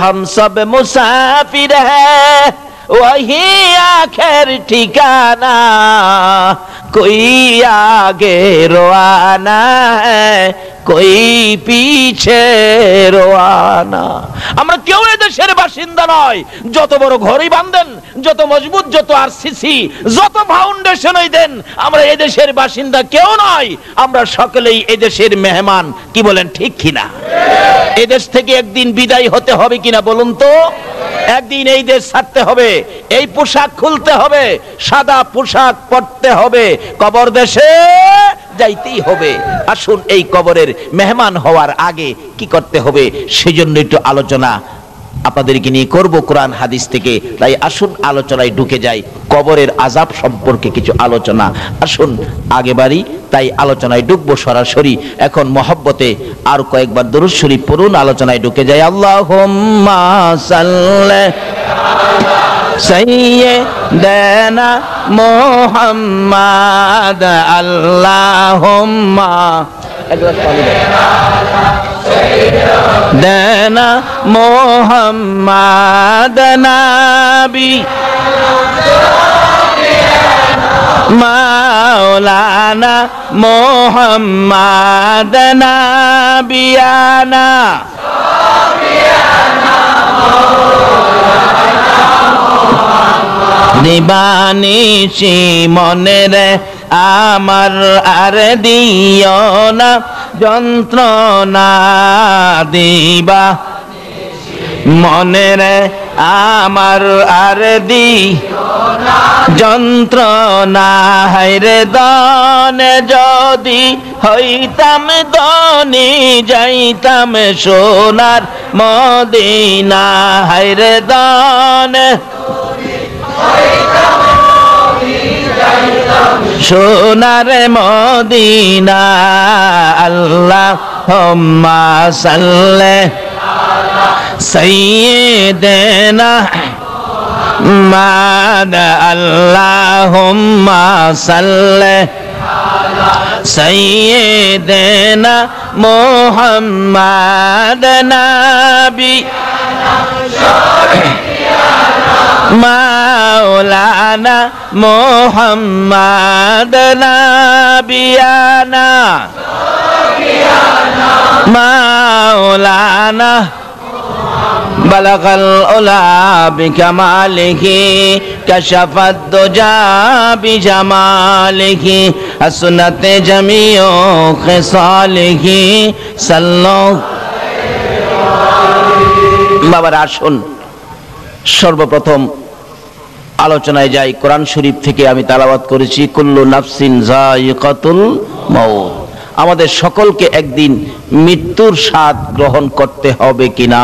हम सब मुसाफिर है वही आखिर ठिकाना कोई आगे रोआना है कोई पीछे रोआना। আমরা কেউ এই দেশের বাসিন্দা নয়, যত বড় ঘরই বাঁধেন, যত মজবুত, যত আরসিসি, যত ফাউন্ডেশনই দেন, আমরা এই দেশের বাসিন্দা কেউ নয়। আমরা সকলেই এই দেশের মেহমান। কি বলেন, ঠিক কিনা? এই দেশ থেকে একদিন বিদায় হতে হবে কিনা বলুন তো? একদিন এই দেশ ছাড়তে হবে, এই পোশাক খুলতে হবে, সাদা পোশাক পরতে হবে, কবর দেশে যাইতেই হবে। আসুন এই কবরের মেহমান হওয়ার আগে কি করতে হবে সেজন্য একটু আলোচনা আপনাদেরকে নিয়ে করব কোরআন হাদিস থেকে। তাই আসুন আলোচনায় ঢুকে যাই, কবরের আযাব সম্পর্কে কিছু আলোচনা। আসুন আগে বাড়ি, তাই আলোচনায় ঢুকবো সরাসরি। এখন মহব্বতে আর কয়েকবার দরুদ শরীফ পড়ুন, আলোচনায় ঢুকে যাই। আল্লাহুম্মা সাল্লি সাইয়্যিদানা মুহাম্মাদ আল্লাহুম্মা দেনা মোহাম্মদ নবী মাওলানা মোহাম্মদ নবিয়ানা দিবানিশি মনের আমার আর দিও না যন্ত্রণা দিবা মনের আমার আর দি যন্ত্রণা হায়রে দনে যদি হইতাম দনি যাইতাম সোনার মদিনা হায়রে দনে সোনার মদিনা আল্লাহুম্মা সাল্লি সাইয়্যিদানা মুহাম্মাদ আল্লাহুম্মা সাল্লি সাইয়্যিদানা মুহাম্মাদ নবী মাওলানা মুহাম্মদ নবিয়ানা মাওলানা বালাগাল উলা বিকামালিহি কাশাফাদ দুজা বিজামালিহি আসনাতে জামিউ খিসালিহি সাল্লাল্লাহু বাবার। আসুন সর্বপ্রথম আলোচনায় যাই। কোরআন শরীফ থেকে আমি তেলাওয়াত করেছি, কুল্লু নাফসিন যায়িকাতুল মাউত। আমাদের সকলকে একদিন মৃত্যুর স্বাদ গ্রহণ করতে হবে কিনা?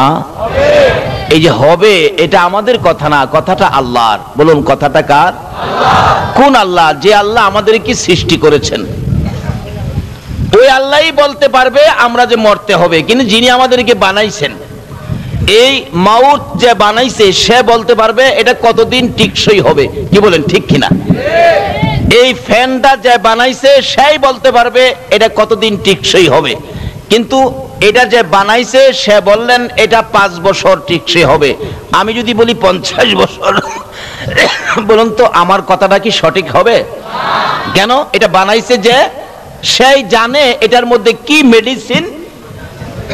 এই যে হবে, এটা আমাদের কথা না, কথাটা আল্লাহর। বলুন, কথাটা কার? কোন আল্লাহ? যে আল্লাহ আমাদেরকে সৃষ্টি করেছেন, ওই আল্লাহই বলতে পারবে আমরা যে মরতে হবে। কিন্তু যিনি আমাদেরকে বানাইছেন, এই মাউত যে বানাইছে, সে বলতে পারবে এটা কতদিন টিকসই হবে। কি বলেন, ঠিক কিনা? এই ফ্যানটা যে বানাইছে, সেই বলতে পারবে এটা কতদিন টিকসই হবে। কিন্তু এটা যে বানাইছে, সে বললেন এটা 5 বছর টিকসই হবে। আমি যদি বলি 50 বছর, বলুন তো আমার কথাটা কি সঠিক হবে? কেন? এটা বানাইছে যে, সেই জানে এটার মধ্যে কি মেডিসিন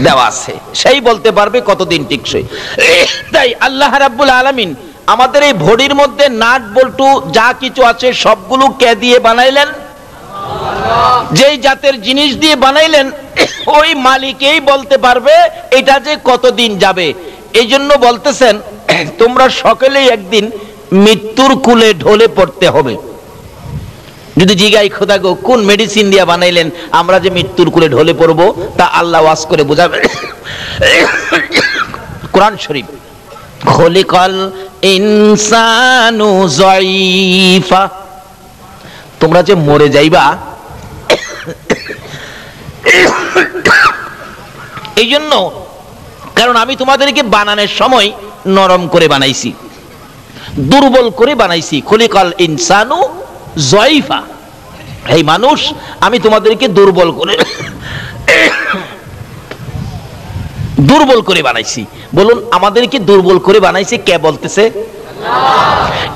দেওয়া আছে, সেই বলতে পারবে কতদিন টিকসই। তাই আল্লাহ রাব্বুল আলামিন আমাদের এই বডির মধ্যে নাট বল্টু যা কিছু আছে সবগুলো কে দিয়ে বানাইলেন? যেই জাতের জিনিস দিয়ে বানাইলেন, ওই মালিকই বলতে পারবে এটা যে কতদিন যাবে। এই জন্য বলতেছেন তোমরা সকলেই একদিন মৃত্যুর কুলে ঢলে পড়তে হবে। যদি জিগাই খোদা গো কোন মেডিসিন দিয়া বানাইলেন আমরা যে মৃত্যুর কুলে ঢলে পড়বো, তা আল্লাহ ওয়াজ করে বোঝাবে। কোরআন শরীফ, খলিকাল ইনসানু যায়িফা, তোমরা যে মরে যাইবা, এই জন্য, কারণ আমি তোমাদেরকে বানানোর সময় নরম করে বানাইছি, দুর্বল করে বানাইছি। খলিকাল ইনসানু যায়িফা, এই মানুষ আমি তোমাদেরকে দুর্বল করে দুর্বল করে বানাইছি। বলুন আমাদেরকে দুর্বল করে বানাইছে কে বলতেছে?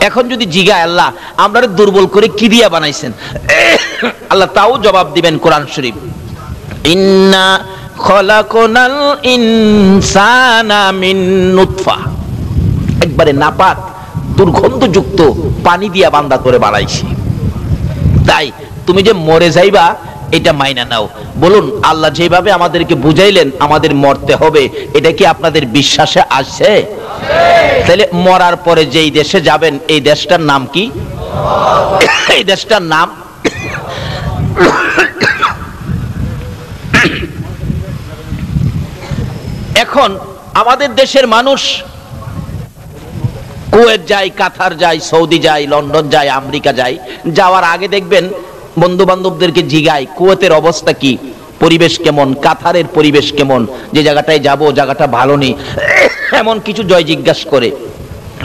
এখন যদি জিগায় আল্লাহ আমরা দুর্বল করে কি দিয়া বানাইছেন, আল্লাহ তাও জবাব দিবেন কোরআন শরীফ, ইন্না খলাকনাল ইনসানা মিন নুতফা, একবারে নাপাক দুর্গন্ধযুক্ত পানি দিয়া বান্দা করে বানাইছি। তাই তুমি যে মরে যাইবা এটা মাইনা নাও। বলুন আল্লাহ যেভাবে আমাদেরকে বুঝাইলেন আমাদের মরতে হবে, এটা কি আপনাদের বিশ্বাসে আসছে? তাহলে মরার পরে যেই দেশে যাবেন এই দেশটার নাম কি? এই দেশটার নাম এখন আমাদের দেশের মানুষ কুয়েত যায়, কাতার যায়, সৌদি যায়, লন্ডন যায়, আমেরিকা যায়। যাওয়ার আগে দেখবেন বন্ধু বান্ধবদেরকে জিগায় কুয়েতের অবস্থা কি, পরিবেশ কেমন, কাতারের পরিবেশ কেমন, যে জায়গাটায় যাব জায়গাটা ভালো নেই, এমন কিছু জয় জিজ্ঞাসা করে।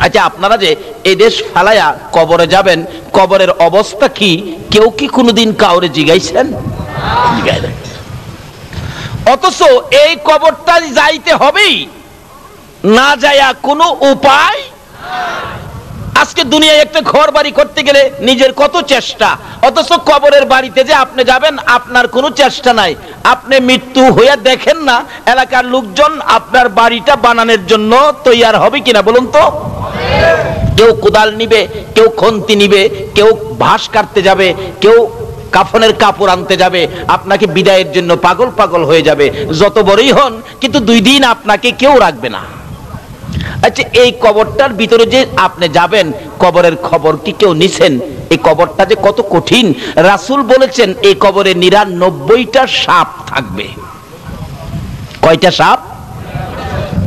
আচ্ছা আপনারা যে এই দেশ ফালায়া কবরে যাবেন, কবরের অবস্থা কি কেউ কি কোনোদিন কাউরে জিগাইছেন? জিগায় না। অথচ এই কবরটা যাইতে হবেই, না যায়া কোনো উপায়। আজকে দুনিয়ায় একটা ঘর বাড়ি করতে গেলে নিজের কত চেষ্টা, অথচ কবরের বাড়িতে যে আপনি যাবেন আপনার কোনো চেষ্টা নাই। আপনি মৃত্যু হইয়া দেখেন না এলাকার লোকজন আপনার বাড়িটা বানানোর জন্য তৈয়ার হবে কিনা বলুন তো? কেউ কোদাল নিবে, কেউ খন্তি নিবে, কেউ ঘাস কাটতে যাবে, কেউ কাফনের কাপড় আনতে যাবে, আপনাকে বিদায়ের জন্য পাগল পাগল হয়ে যাবে। যত বড়ই হন কিন্তু 2 দিন আপনাকে কেউ রাখবে না। আচ্ছা এই কবরটার ভিতরে যে আপনি যাবেন, কবরের খবর কি কেউ নিছেন? এই কবরটা যে কত কঠিন। রাসূল বলেছেন এই কবরে 99টা সাপ থাকবে। কয়টা সাপ?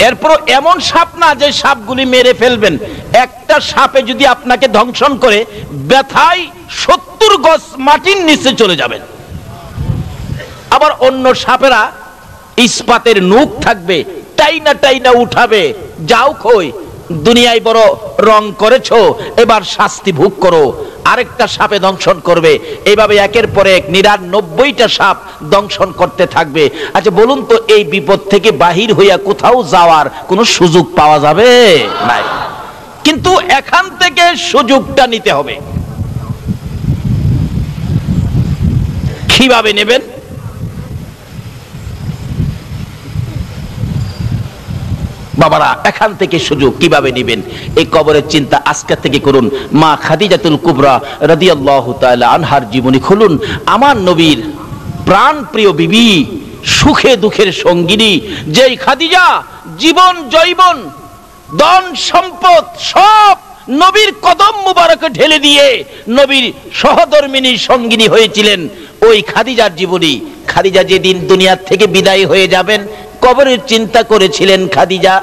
এরপর এমন সাপ না যে সাপগুলি মেরে ফেলবেন, একটা সাপে যদি আপনাকে ধ্বংসন করে ব্যথায় 70 গজ মাটির নিচে চলে যাবেন। আবার অন্য সাপেরা ইস্পাতের নূক থাকবে, টাইনা টাইনা উঠাবে, যাও কই দুনিয়ায় বড় রং করেছো এবার শাস্তি ভোগ করো। আরেকটা সাপে দংশন করবে, এইভাবে একের পর এক 99টা সাপ দংশন করতে থাকবে। আচ্ছা বলুন তো এই বিপদ থেকে বাহির হইয়া কোথাও যাওয়ার কোনো সুযোগ পাওয়া যাবে? নাই। কিন্তু এখান থেকে সুযোগটা নিতে হবে। কিভাবে নেবেন? বাবারা এখান থেকে সুযোগ কিভাবে নেবেন এই কবরের চিন্তা আজকে থেকে করুন। মা খাদিজাতুল কুবরা রাদিয়াল্লাহু তাআলা আনহার জীবনী খুলুন। আমার নবীর প্রাণ প্রিয় বিবি, সুখে দুঃখের সঙ্গিনী, যেই খাদিজা জীবন জৈবন ধন সম্পদ সব নবীর কদম মুবারকে ঢেলে দিয়ে নবীর সহধর্মিনী সঙ্গিনী হয়েছিলেন। ওই খাদিজার জীবনী। খাদিজা যেদিন দুনিয়া থেকে বিদায় হয়ে যাবেন কবরের চিন্তা করেছিলেন খাদিজা।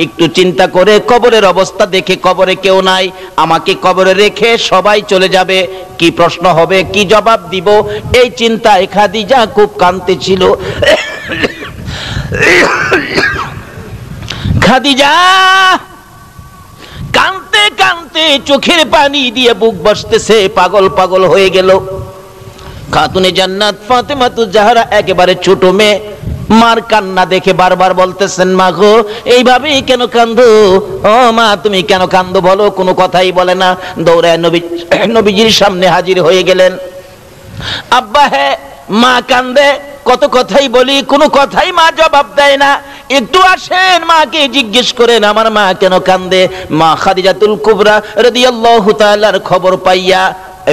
একটু চিন্তা করে কবরের অবস্থা দেখে কবরে কেউ নাই, আমাকে কবরে রেখে সবাই চলে যাবে, কি প্রশ্ন হবে, কি জবাব দিব, এই চিন্তায় খাদিজা খুব কাঁদতেছিল। খাদিজা কাঁদতে কাঁদতে চোখের পানি দিয়ে বুক বসতেছে, পাগল পাগল হয়ে গেল। খাতুনে জান্নাত ফাতেমাতুজ জাহরা একেবারে ছোট মেয়ে, মার কান্না দেখে বারবার বলতেছেন মা গো এইভাবেই কেন কান্দো? ও মা তুমি কেন কান্দো বলো? কোনো কথাই বলে না। দৌড়ায় নবীজির সামনে হাজির হয়ে গেলেন। আব্বা হ্যাঁ মা কান্দে, কত কথাই বলি, কোনো কথাই মা জবাব দেয় না। একটু আসেন মাকে জিজ্ঞেস করেন আমার মা কেন কান্দে। মা খাদিজাতুল কুবরা রাদিয়াল্লাহু তাআলার খবর পাইয়া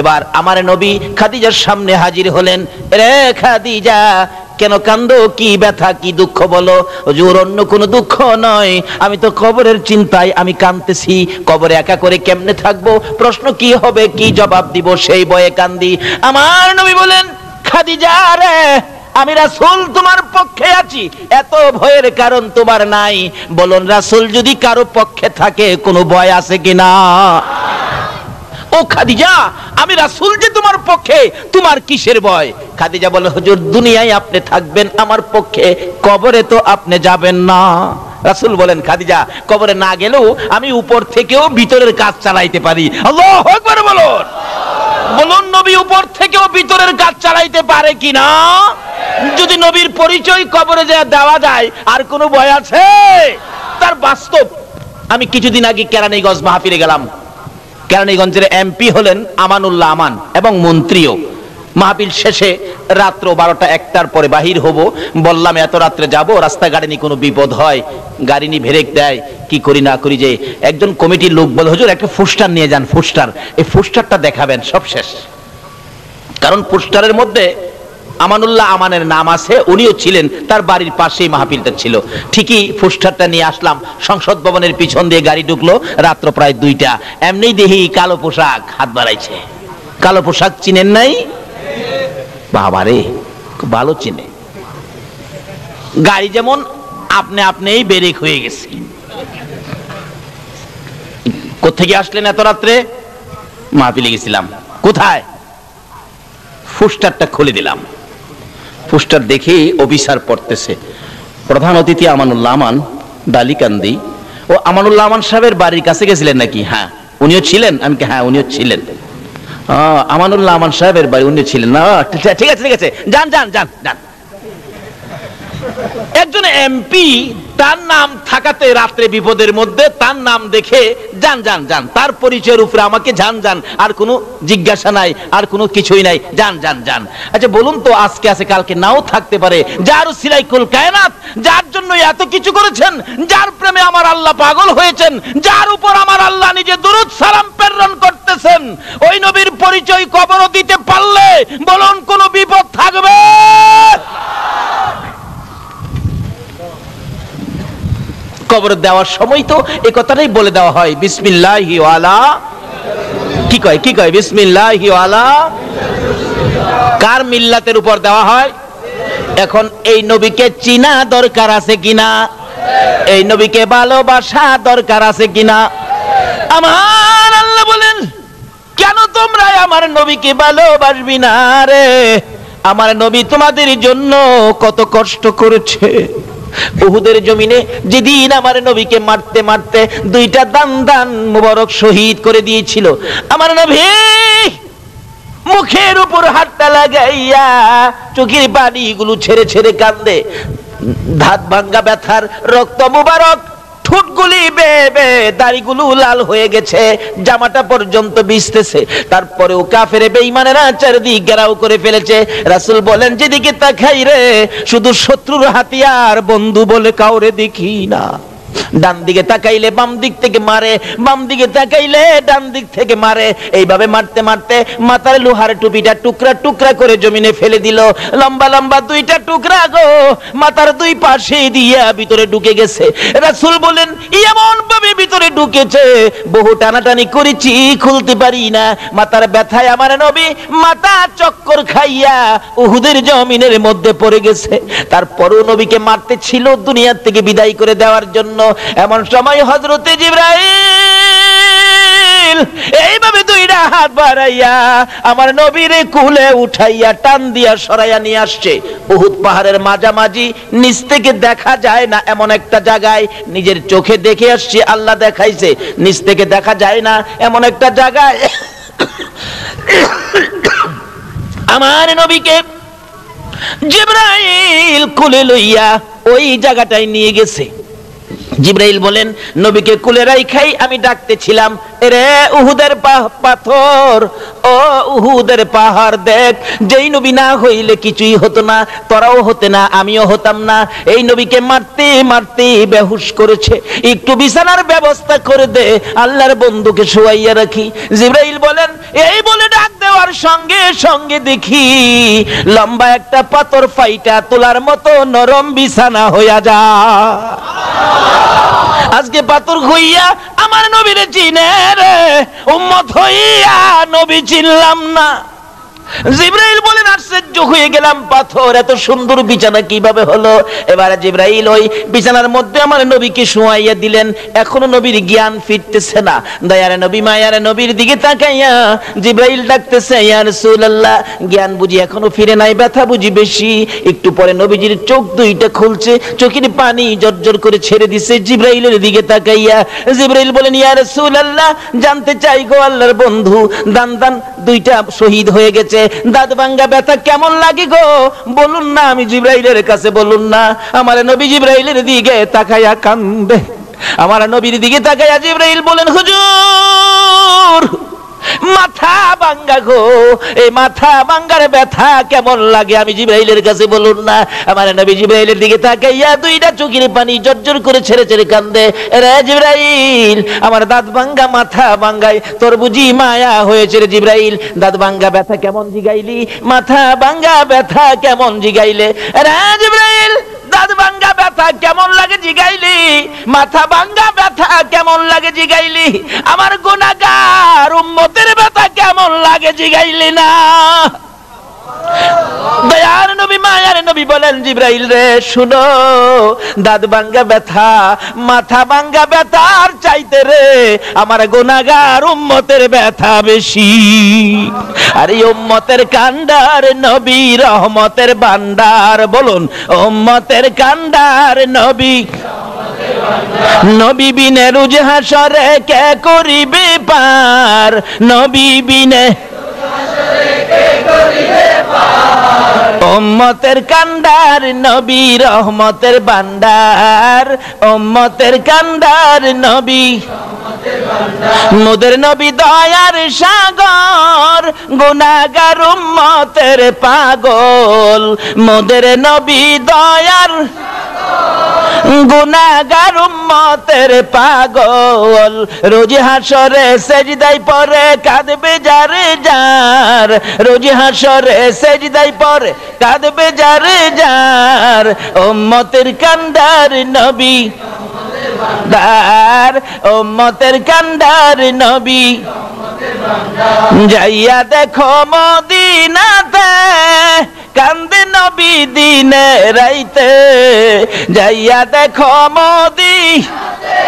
এবার আমার নবী খাদিজার সামনে হাজির হলেন। রে খাদিজা কেন কান্দো, কি ব্যথা কি দুঃখ বলো? হুজুর অন্য কোনো দুঃখ নয়, আমি তো কবরের চিন্তায় আমি কাঁদতেছি। কবরে একা করে কেমনে থাকবো, প্রশ্ন কি হবে, কি জবাব দিব সেই ভয়ে কান্দি। আমার নবী বলেন খাদিজা রে আমি রাসূল তোমার পক্ষে আছি, এত ভয়ের কারণ তোমার নাই। বলুন রাসূল যদি কারো পক্ষে থাকে কোনো ভয় আছে কিনা? ও খাদিজা আমি রাসূল যে তোমার পক্ষে, তোমার কিসের ভয়? খাদিজা বলে হুজুর দুনিয়ায় আপনি থাকবেন আমার পক্ষে, কবরে তো আপনি যাবেন না। রাসূল বলেন খাদিজা কবরে না গেলেও আমি উপর থেকেও ভিতরের কাজ চালাইতে পারি। আল্লাহু আকবার বলুন। বলুন নবী উপর থেকেও ভিতরের কাজ চালাইতে পারে কিনা? যদি নবীর পরিচয় কবরে যা দেওয়া যায় আর কোনো ভয় আছে? তার বাস্তব। আমি কিছুদিন আগে কেরানীগঞ্জ মাহফিলে গেলাম। কেরানীগঞ্জের এমপি হলেন আমানুল্লাহ আমান এবং মন্ত্রীও। মাহফিল শেষে রাত্র 12টা-1টার পরে বাহির হব। বললাম এত রাত্রে যাব, রাস্তাঘাটে নি কোনো বিপদ হয়, গাড়ি নি ভেরেক দেয়, কি করি না করি। যে একজন কমিটির লোক বলে, হুজুর একটা পোস্টার নিয়ে যান, পোস্টার, এই পোস্টারটা দেখাবেন। সব শেষ, কারণ পোস্টারের মধ্যে আমানুল্লাহ আমানের নাম আছে, উনিও ছিলেন, তার বাড়ির পাশেই মাহফিলটা ছিল। ঠিকই পোস্টারটা নিয়ে আসলাম, সংসদ ভবনের পিছন দিয়ে গাড়ি ঢুকলো, রাত্র প্রায় 2টা। এমনি দেখি কালো পোশাক হাত বাড়াইছে। কালো পোশাক চিনেন নাই? বাবারে, খুব ভালো চিনে। গাড়ি যেমন আপনি আপনিই ব্রেক হয়ে গেছে। কোত্থেকে আসলেন এত রাত্রে? মাহফিলে গেছিলাম। কোথায়? পোস্টারটা খুলে দিলাম। পোস্টার দেখে অফিসার পড়তেছে, প্রধান অতিথি আমানুল্লাহ আমান, ডালিকান্দি। ও আমানুল্লাহ আমান সাহেবের বাড়ির কাছে গেছিলেন নাকি? হ্যাঁ উনিও ছিলেন। আমি হ্যাঁ উনিও ছিলেন। আমানুল্লাহ আমান সাহেবের বাড়ি উনিও ছিলেন না? ঠিক আছে ঠিক আছে, যান যান যান যান। একজন এমপি, তার নাম থাকাতে রাত্রে বিপদের মধ্যে তার নাম দেখে যান যান যান, তার পরিচয়ের উপরে আমাকে যান যান, আর কোনো জিজ্ঞাসা নাই, আর কোনো কিছুই নাই, যান যান যান। আচ্ছা বলুন তো, আজকে আছে কালকে নাও থাকতে পারে, যার সিলাইকুল কায়নাত, যার জন্য এত কিছু করেছেন, যার প্রেমে আমার আল্লাহ পাগল হয়েছেন, যার উপর আমার আল্লাহ নিজে দুরূদ সালাম প্রেরণ করতেছেন, ওই নবীর পরিচয় কবর দিতে পারলে বলুন কোনো বিপদ থাকবে? কবর দেওয়ার সময় তো এই কথাটাই বলে দেওয়া হয়, বিসমিল্লাহি ওয়ালা, কি কয় কি কয়, বিসমিল্লাহি ওয়ালা। কার মিল্লাতের উপর দেওয়া হয়? এখন এই নবীকে চিনা দরকার আছে কিনা? এই নবীকে ভালোবাসা দরকার আছে কিনা? আমার আল্লাহ বলেন, কেন তোমরা আমার নবীকে ভালোবাসবি না রে? আমার নবী তোমাদের জন্য কত কষ্ট করেছে। উহুদের জমিনে যেদিন আমার নবীকে মারতে মারতে 2টা দান মুবারক শহীদ করে দিয়েছিল, আমার নবী মুখের উপর হাতটা লাগাইয়া চোখের পানিগুলো ছেড়ে ছেড়ে কান্দে। দাঁত ভাঙ্গা ব্যথার রক্ত মুবারক, ঠোঁটগুলি বেবে, দাড়িগুলো লাল হয়ে গেছে, জামাটা পর্যন্ত ভিজতেছে। তারপরেও কাফের বেঈমানেরা চারদিক ঘেরাও করে ফেলেছে। রাসূল বলেন, যেদিকে তাকাই রে শুধু শত্রুর হাতিয়ার, বন্ধু বলে কাউরে দেখি না। ডান দিকে তাকাইলে বাম দিক থেকে মারে, বাম দিকে তাকাইলে ডান দিক থেকে মারে। এইভাবে মারতে মারতে মাথার লোহার টুপিটা টুকরা টুকরা করে জমিনে ফেলে দিল। লম্বা লম্বা 2টা টুকরা গো মাথার 2 পাশে দিয়া ভিতরে ঢুকে গেছে। রাসূল বলেন, এমন ভাবে ভিতরে ঢুকেছে, বহু টানাটানি করেছি, খুলতে পারি না। মাথার ব্যথায় আমার নবী মাথা চক্কর খাইয়া উহুদের জমিনের মধ্যে পড়ে গেছে। তারপরও নবীকে মারতে ছিল দুনিয়া থেকে বিদায় করে দেওয়ার জন্য। এমন সময় হযরতে জিবরাইল এইভাবে 2টা হাত বাড়াইয়া আমার নবীরে কুলে উঠাইয়া টান দিয়া সরাইয়া নিয়ে আসছে। উহুদ পাহাড়ের মাঝামাঝি, নিচ থেকে দেখা যায় না এমন একটা জায়গায়, নিজের চোখে দেখে আসছি, আল্লাহ দেখাইছে, নিচ থেকে দেখা যায় না এমন একটা জায়গায় আমার নবীকে জিবরাইল কুলে লইয়া ওই জায়গাটায় নিয়ে গেছে। জিবরাইল বলেন, নবীকে কুলে রাখাই আমি ডাকতেছিলাম, রে উহুদের পাথর, ও উহুদের পাহাড় দেখ, যেই নবী না হইলে কিছুই হতো না, তোরাও হতে না, আমিও হতাম না। এই নবীকে মারতে মারতে বেহুশ করেছে, একটু বিছানার ব্যবস্থা করে দে, আল্লাহর বন্ধুকে শোয়াইয়া রাখি। জিবরাইল বলেন, এই বলে ডাক দেওয়ার সঙ্গে সঙ্গে দেখি লম্বা একটা পাথর ফাইটা তোলার মতো নরম বিছানা হইয়া যায়। আজকে পাথর হইয়া আমার নবীরে চিনে রে, উম্মত হইয়া নবী চিনলাম না। জিবরাইল বলেন, আশ্চর্য হয়ে গেলাম, পাথর এত সুন্দর বিছানা কিভাবে হলো? এবারে জিবরাইল ওই বিছানার মধ্যে আমার নবীকে শোয়াইয়া দিলেন। এখনো নবীর জ্ঞান ফিরতেছে না। দয়ারে নবী মায়ারে নবীর দিকে তাকাইয়া জিবরাইল ডাকতেছে, ইয়া রাসূলুল্লাহ, জ্ঞান বুঝি এখনো ফিরে নাই, ব্যথা বুঝি বেশি। একটু পরে নবীজির চোখ 2টা খুলছে, চোখের পানি জর্জর করে ছেড়ে দিছে। জিবরাইলের দিকে তাকাইয়া জিবরাইল বলেন, ইয়া রাসূলুল্লাহ, জানতে চাই গো আল্লাহর বন্ধু, দান 2টা শহীদ হয়ে গেছে, দাঁত ভাঙ্গা ব্যথা কেমন লাগে গো বলুন না, আমি জিবরাইলের কাছে বলুন না। আমার নবী জিবরাইলের দিকে তাকাইয়া কান্দে। আমার নবীর দিকে তাকাইয়া জিবরাইল বলেন, হুজুর মাথা ভাঙ্গা গো, এই মাথা ভাঙ্গার ব্যথা কেমন লাগে আমি জিবরাইলের কাছে বলুন না। আমার নবী জিবরাইলের দিকে তাকাইয়া দুইটা চোখের পানি জর্জর করে ছেড়ে ছেড়ে কান্দে। রে জিবরাইল, আমার দাঁত ভাঙ্গা মাথা ভাঙ্গায় তোর বুঝি মায়া হয়েছে রে জিবরাইল। দাঁত ভাঙ্গা ব্যথা কেমন জিগাইলি, মাথা ভাঙ্গা ব্যথা কেমন জিগাইলে। রে জিবরাইল, দাঁত ভাঙ্গা ব্যথা কেমন লাগে জিগাইলি, মাথা ভাঙ্গা ব্যথা কেমন লাগে জিগাইলি, আমার গুনাহগার উম্মতের ব্যথা কেমন লাগে জিগাইলি না। দয়ার নবী মায়ার নবী বলেন, জিবরাইল রে শুনো, দাঁত ভাঙ্গা ব্যথা মাথা ভাঙ্গা ব্যথার চাইতে রে আমার গুনাহগার উম্মতের ব্যথা বেশি। আর এই উম্মতের কান্ডার নবী রহমতের ভান্ডার, বলুন উম্মতের কান্ডার নবী। নবী বিনে রোজ হাসরে কে করিবে পার, নবী বিনে উম্মতের কান্ডার নবী রহমতের ভান্ডার, উম্মতের কান্ডার নবী। মোদের নবী দয়ার সাগর, গুনাহগার উম্মতের পাগল। মোদের নবী দয়ার গুনাহগার উম্মতের পাগল। রোজ হাসরে সেজদায় পড়ে কাঁদবে যারে যার, রোজ হাসরে সেজদায় পড়ে কাঁদবে যারে যার। উম্মতের কান্ডার নবী দার, উম্মতের কান্ডার নবী। যাইয়া দেখো মদিনাতে কান্দে নবী দিনে রাইতে, যাইয়া দেখো মদিনাতে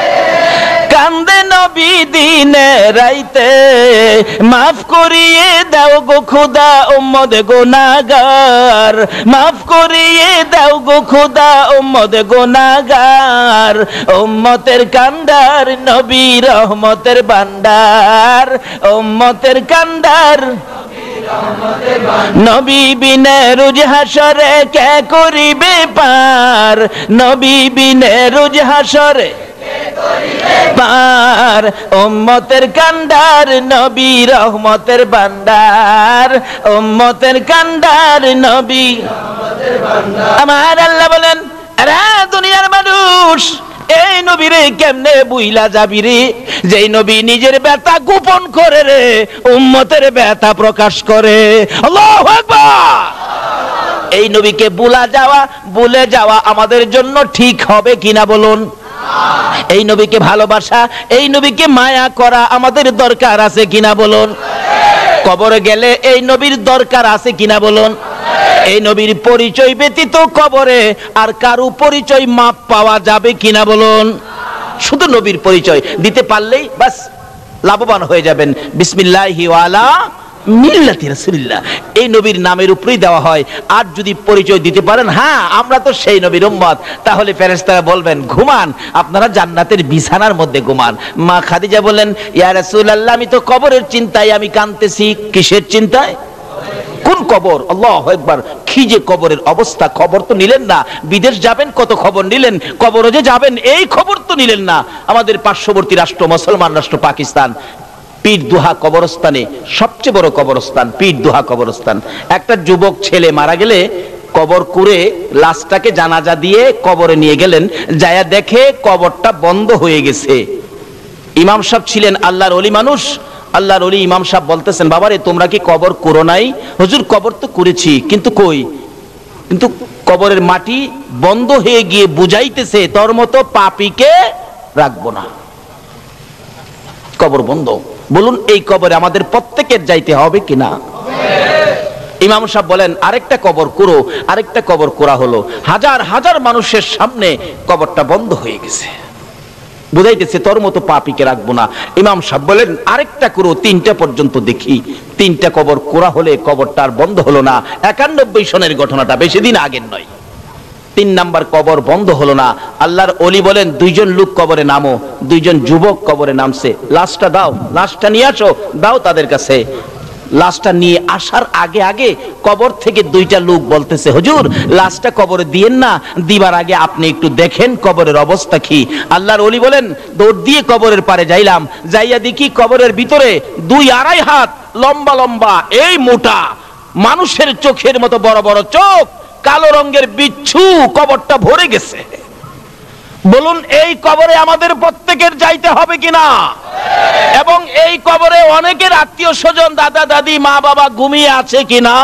কান্দে নবী দিনে রাইতে। মাফ করিয়ে দাও গো খোদা উম্মত গুনাহগার, মাফ করিয়ে দাও গো খোদা উম্মত গুনাহগার। উম্মতের কান্ডার নবী রহমতের ভান্ডার, উম্মতের কান্ডার নবী বিনে রোজ হাসরে কে করিবে পার, নবী বিনে রোজ হাসরে পার। উম্মতের কান্ডার নবী রহমতের ভান্ডার, উম্মতের কান্ডার নবী। আমার আল্লাহ বলেন, আরে দুনিয়ার মানুষ এই নবীরে কেমনে বুইলা যাবি রে, যেই নবী নিজের ব্যথা গোপন করে রে উম্মতের ব্যথা প্রকাশ করে। আল্লাহু আকবার। এই নবীকে ভুলে যাওয়া আমাদের জন্য ঠিক হবে কিনা বলুন। এই নবীকে ভালোবাসা, এই নবীকে মায়া করা আমাদের দরকার আছে কিনা বলুন। কবরে গেলে এই নবীর দরকার আছে কিনা বলুন। এই নবীর পরিচয় ব্যতীত কবরে আর কারো পরিচয় মাপ পাওয়া যাবে কিনা বলুন। শুধু নবীর পরিচয় দিতে পারলেই বাস লাভবান হয়ে যাবেন। বিসমিল্লাহি ওয়া আলা মিল্লাতি রাসূলিল্লাহ, এই নবীর নামের উপরেই দেওয়া হয়। আর যদি পরিচয় দিতে পারেন হ্যাঁ আমরা তো সেই নবীর উম্মত, তাহলে ফেরেশতারা বলবেন ঘুমান, আপনারা জান্নাতের বিছানার মধ্যে ঘুমান। মা খাদিজা বলেন, ইয়া রাসূলুল্লাহ আমি তো কবরের চিন্তায় আমি কাঁদতেছি। কিসের চিন্তায়? কোন কবর? আল্লাহু আকবার। কি যে কবরের অবস্থা, খবর তো নিলেন না। বিদেশ যাবেন কত খবর নিলেন, কবরে যে যাবেন এই খবর তো নিলেন না। আমাদের পার্শ্ববর্তী রাষ্ট্র মুসলমান রাষ্ট্র পাকিস্তান, পীরদুহা কবরস্থানে সবচেয়ে বড় কবরস্থান পীরদুহা কবরস্থান। একটা যুবক ছেলে মারা গেলে কবর করে লাশটাকে জানাজা দিয়ে কবরে নিয়ে গেলেন, যায়া দেখে কবরটা বন্ধ হয়ে গেছে। ইমাম সাহেব ছিলেন আল্লাহর ওলি মানুষ, আল্লাহর ওলি ইমাম সাহেব বলতেছেন, বাবারে তোমরা কি কবর করো নাই? হুজুর কবর তো করেছি, কিন্তু কই, কিন্তু কবরের মাটি বন্ধ হয়ে গিয়ে বুঝাইতেছে তোর মতো পাপীকে রাখবো না, কবর বন্ধ। বলুন এই কবরে আমাদের প্রত্যেকের যাইতে হবে কিনা? ইমাম সাহেব বলেন আরেকটা কবর করো। আরেকটা কবর করা হলো, হাজার হাজার মানুষের সামনে কবরটা বন্ধ হয়ে গেছে, বুঝাইতেছে তোর মতো পাপীকে রাখবো না। ইমাম সাহেব বলেন আরেকটা করো, 3টা পর্যন্ত দেখি। 3টা কবর করা হলে কবরটা আর বন্ধ হলো না। 91 সনের ঘটনাটা, বেশি দিন আগের নয়। 3 নাম্বার কবর বন্ধ হলো না। আল্লাহর ওলি বলেন 2 জন লোক কবরে নামো। 2 জন যুবক কবরে নামছে, লাশটা দাও, লাশটা নিয়ে আসো, দাও তাদের কাছে। লাশটা নিয়ে আসার আগে আগে কবর থেকে দুইটা লোক বলতেছে, হুজুর লাশটা কবরে দিয়েন না, দিবার আগে আপনি একটু দেখেন কবরের অবস্থা কি। আল্লাহর ওলি বলেন দৌড় দিয়ে কবরের পারে যাইলাম, যাইয়া দেখি কবরের ভিতরে 2-2.5 হাত লম্বা লম্বা, এই মোটা মানুষের চোখের মতো বড় বড় চোখ, কালো রঙের বিচ্ছু কবরটা ভরে গেছে। বলুন এই কবরে আমাদের প্রত্যেকের যাইতে হবে কিনা? এবং এই কবরে অনেকের আত্মীয় স্বজন, দাদা দাদি, মা বাবা ঘুমিয়ে আছে কিনা?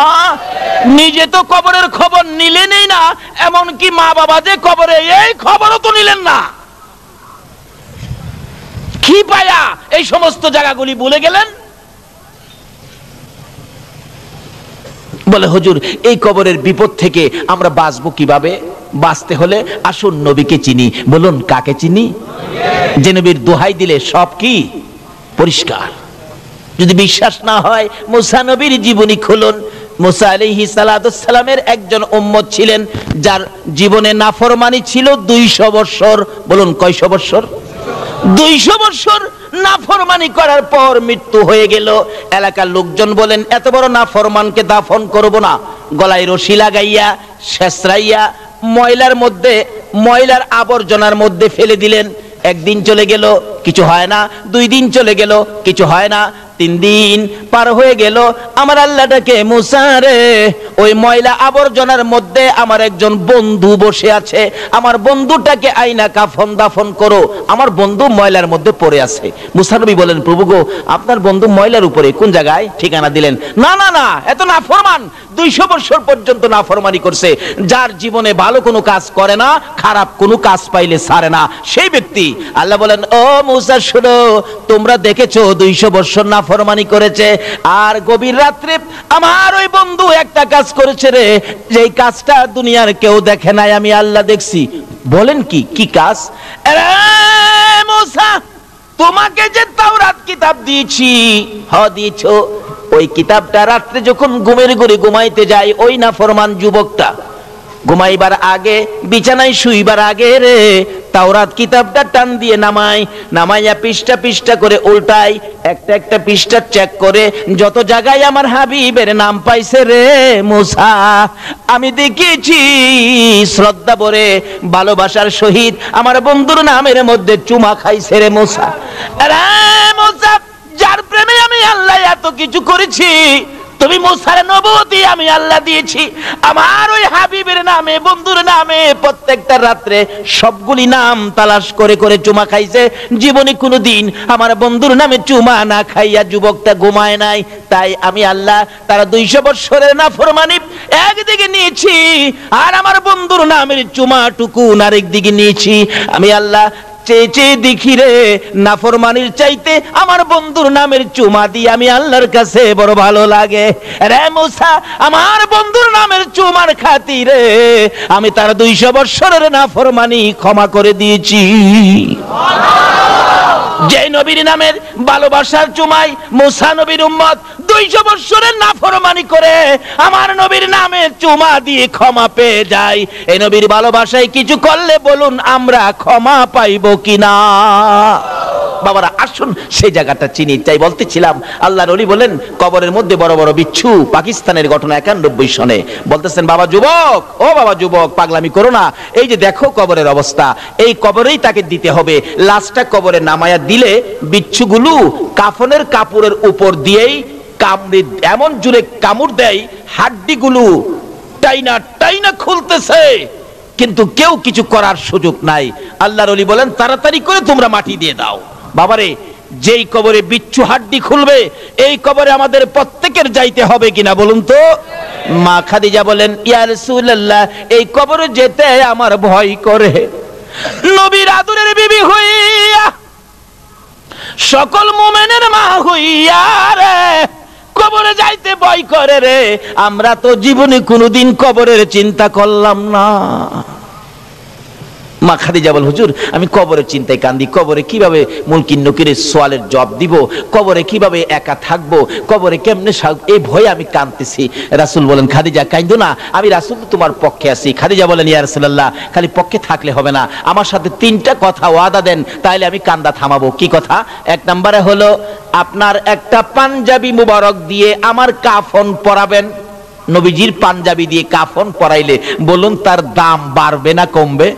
নিজে তো কবরের খবর নিলেনই না, এমনকি মা বাবা যে কবরে, এই খবরও তো নিলেন না। কি পায়া এই সমস্ত জায়গাগুলি ভুলে গেলেন? বলে হুজুর এই কবরের বিপদ থেকে আমরা বাঁচবো কিভাবে? বাঁচতে হলে আসুন নবীকে চিনি। বলুন কাকে চিনি? যে নবীর দোহাই দিলে সব কি পরিষ্কার। যদি বিশ্বাস না হয় মুসা নবীর জীবনী খুলুন। মুসা আলাইহিস সালামের একজন উম্মত ছিলেন যার জীবনে নাফরমানি ছিল 200 বছর। বলুন কয়শো বছর? 200 বছর নাফরমানি করার পর মৃত্যু হয়ে গেল। এলাকার লোকজন বলেন এত বড় নাফরমানকে দাফন করব না, গলায় রশি লাগাইয়া শেষরাইয়া ময়লার মধ্যে, ময়লার আবর্জনার মধ্যে ফেলে দিলেন। একদিন চলে গেল, কিছু হয় না। 2 দিন চলে গেল, কিছু হয় না। 3 দিন পার হয়ে গেল। আমার আল্লাহটাকে, মুসা রে ওই ময়লা আবর্জনার মধ্যে আমার একজন বন্ধু বসে আছে, আমার বন্ধুটাকে আইনা কাফন দাফন করো, আমার বন্ধু ময়লার মধ্যে পড়ে আছে। মুসা নবী বলেন প্রভু গো আপনার বন্ধু ময়লার উপরে কোন জায়গায়? ঠিকানা দিলেন। না না না, এত নাফরমান, 200 বছর পর্যন্ত নাফরমানি করছে। যার জীবনে ভালো কোনো কাজ করে না, খারাপ কোনো কাজ পাইলে ছাড়ে না, সেই ব্যক্তি। আল্লাহ বলেন ও মুসা শোনো, তোমরা দেখেছো 200 বছর নাফরমানি করেছে, আর গভীর রাত্রে আমার ওই বন্ধু একটা কাজ করেছে রে, যেই কাজটা দুনিয়ার কেউ দেখে নাই, আমি আল্লাহ দেখছি। বলেন কি কি কাজ? আরে মুসা তোমাকে যে তাওরাত কিতাব দিয়েছি, দিয়েছো, ওই কিতাবটা রাত্রে যখন ঘুমের ঘরে ঘুমাইতে যায়, ওই নাফরমান যুবকটা ঘুমাইবার আগে, বিছানায় শুইবার আগে রে তাওরাত কিতাবটা টান দিয়ে নামাইয়া পৃষ্ঠা পৃষ্ঠা করে উল্টায়, একটা একটা পৃষ্ঠা চেক করে যত জায়গায় আমার হাবিবের নাম পাইছে রে মুসা আমি দেখেছি, শ্রদ্ধা ভরে ভালোবাসার সহিত আমার বন্ধুর নামের মধ্যে চুমা খাইছে রে মুসা। আরে মুসা যার প্রেমে আমি আল্লাহ এত কিছু করেছি, তুমি মুসার নবুয়তি আমি আল্লাহ দিয়েছি, আমার ওই হাবিবের নামে, বন্ধুর নামে প্রত্যেকটা রাত্রে সবগুলি নাম তালাশ করে করে চুমা খাইছে। জীবনে কোনোদিন আমার বন্ধুর নামে চুমা না খাইয়া যুবকটা ঘুমায় নাই। তাই আমি আল্লাহ তারা 200 বছরের নাফরমানি একদিকে নিয়েছি, আর আমার বন্ধুর নামের চুমাটুকু আরেক দিকে নিয়েছি। আমি আল্লাহ চেয়ে চেয়ে দেখি রে, নাফরমানির চাইতে আমার বন্ধুর নামের চুমা দিয়ে আমি আল্লাহর কাছে বড় ভালো লাগে রে মুসা। আমার বন্ধুর নামের চুমার খাতিরে আমি তার 200 বছরের নাফরমানি ক্ষমা করে দিয়েছি। যে নবীর নামের ভালোবাসার চুমাই মুসা নবীর উম্মত 200 বছরের নাফরমানি করে আমার নবীর নামে চুমা দিয়ে ক্ষমা পেয়ে যায়, এই নবীর ভালোবাসায় কিছু করলে বলুন আমরা ক্ষমা পাইব কিনা? বাবারা আসুন সেই জায়গাটা চিনি। তাই বলতেছিলাম আল্লাহর ওলি বলেন কবরের মধ্যে বড় বড় বিচ্ছু। পাকিস্তানের ঘটনা 91 সনে। বলতেছেন বাবা যুবক, ও বাবা যুবক পাগলামি করো না, এই যে দেখো কবরের অবস্থা, এই কবরেই তাকে দিতে হবে। লাশটা কবরে নামায়া দিলে বিচ্ছুগুলো কাফনের কাপড়ের উপর দিয়েই কামড়ে এমন জোরে কামড় দেয়, হাড্ডিগুলো টাইনা টাইনা খুলতেছে, কিন্তু কেউ কিছু করার সুযোগ নাই। আল্লাহর ওলি বলেন তাড়াতাড়ি করে তোমরা মাটি দিয়ে দাও। বাবারে যেই কবরে বিচ্ছু হাড্ডি খুলবে, এই কবরে আমাদের প্রত্যেকের যাইতে হবে কিনা বলুন তো? মা খাদিজা বলেন ইয়া রাসূলুল্লাহ এই কবরে যেতে আমার ভয় করে। নবীর আদরের বিবি হইয়া, সকল মুমিনের মা হইয়া রে কবরে যাইতে ভয় করে রে। আমরা তো জীবনে কোনোদিন কবরের চিন্তা করলাম না। মা খাদিজা বল, হুজুর আমি কবরের চিন্তায় কান্দি, কবরে কিভাবে মুনকির নকিরের সওয়ালের জবাব দিব, কবরে কিভাবে একা থাকবো, কবরে কেমনে এই ভয়ে আমি কাঁদতেছি। রাসূল বলেন, খাদিজা কাঁদো না, আমি রাসূল তো তোমার পক্ষে আছি। খাদিজা বলেন, ইয়া রাসূলুল্লাহ, খালি পক্ষে থাকলে হবে না, আমার সাথে 3টা কথা ওয়াদা দেন, তাইলে আমি কান্দা থামাবো। কি কথা? 1 নম্বরে হলো আপনার একটা পাঞ্জাবি মুবারক দিয়ে আমার কাফন পরাবেন। নবীজির পাঞ্জাবি দিয়ে কাফন পরাইলে বলুন তার দাম বাড়বে না কমবে?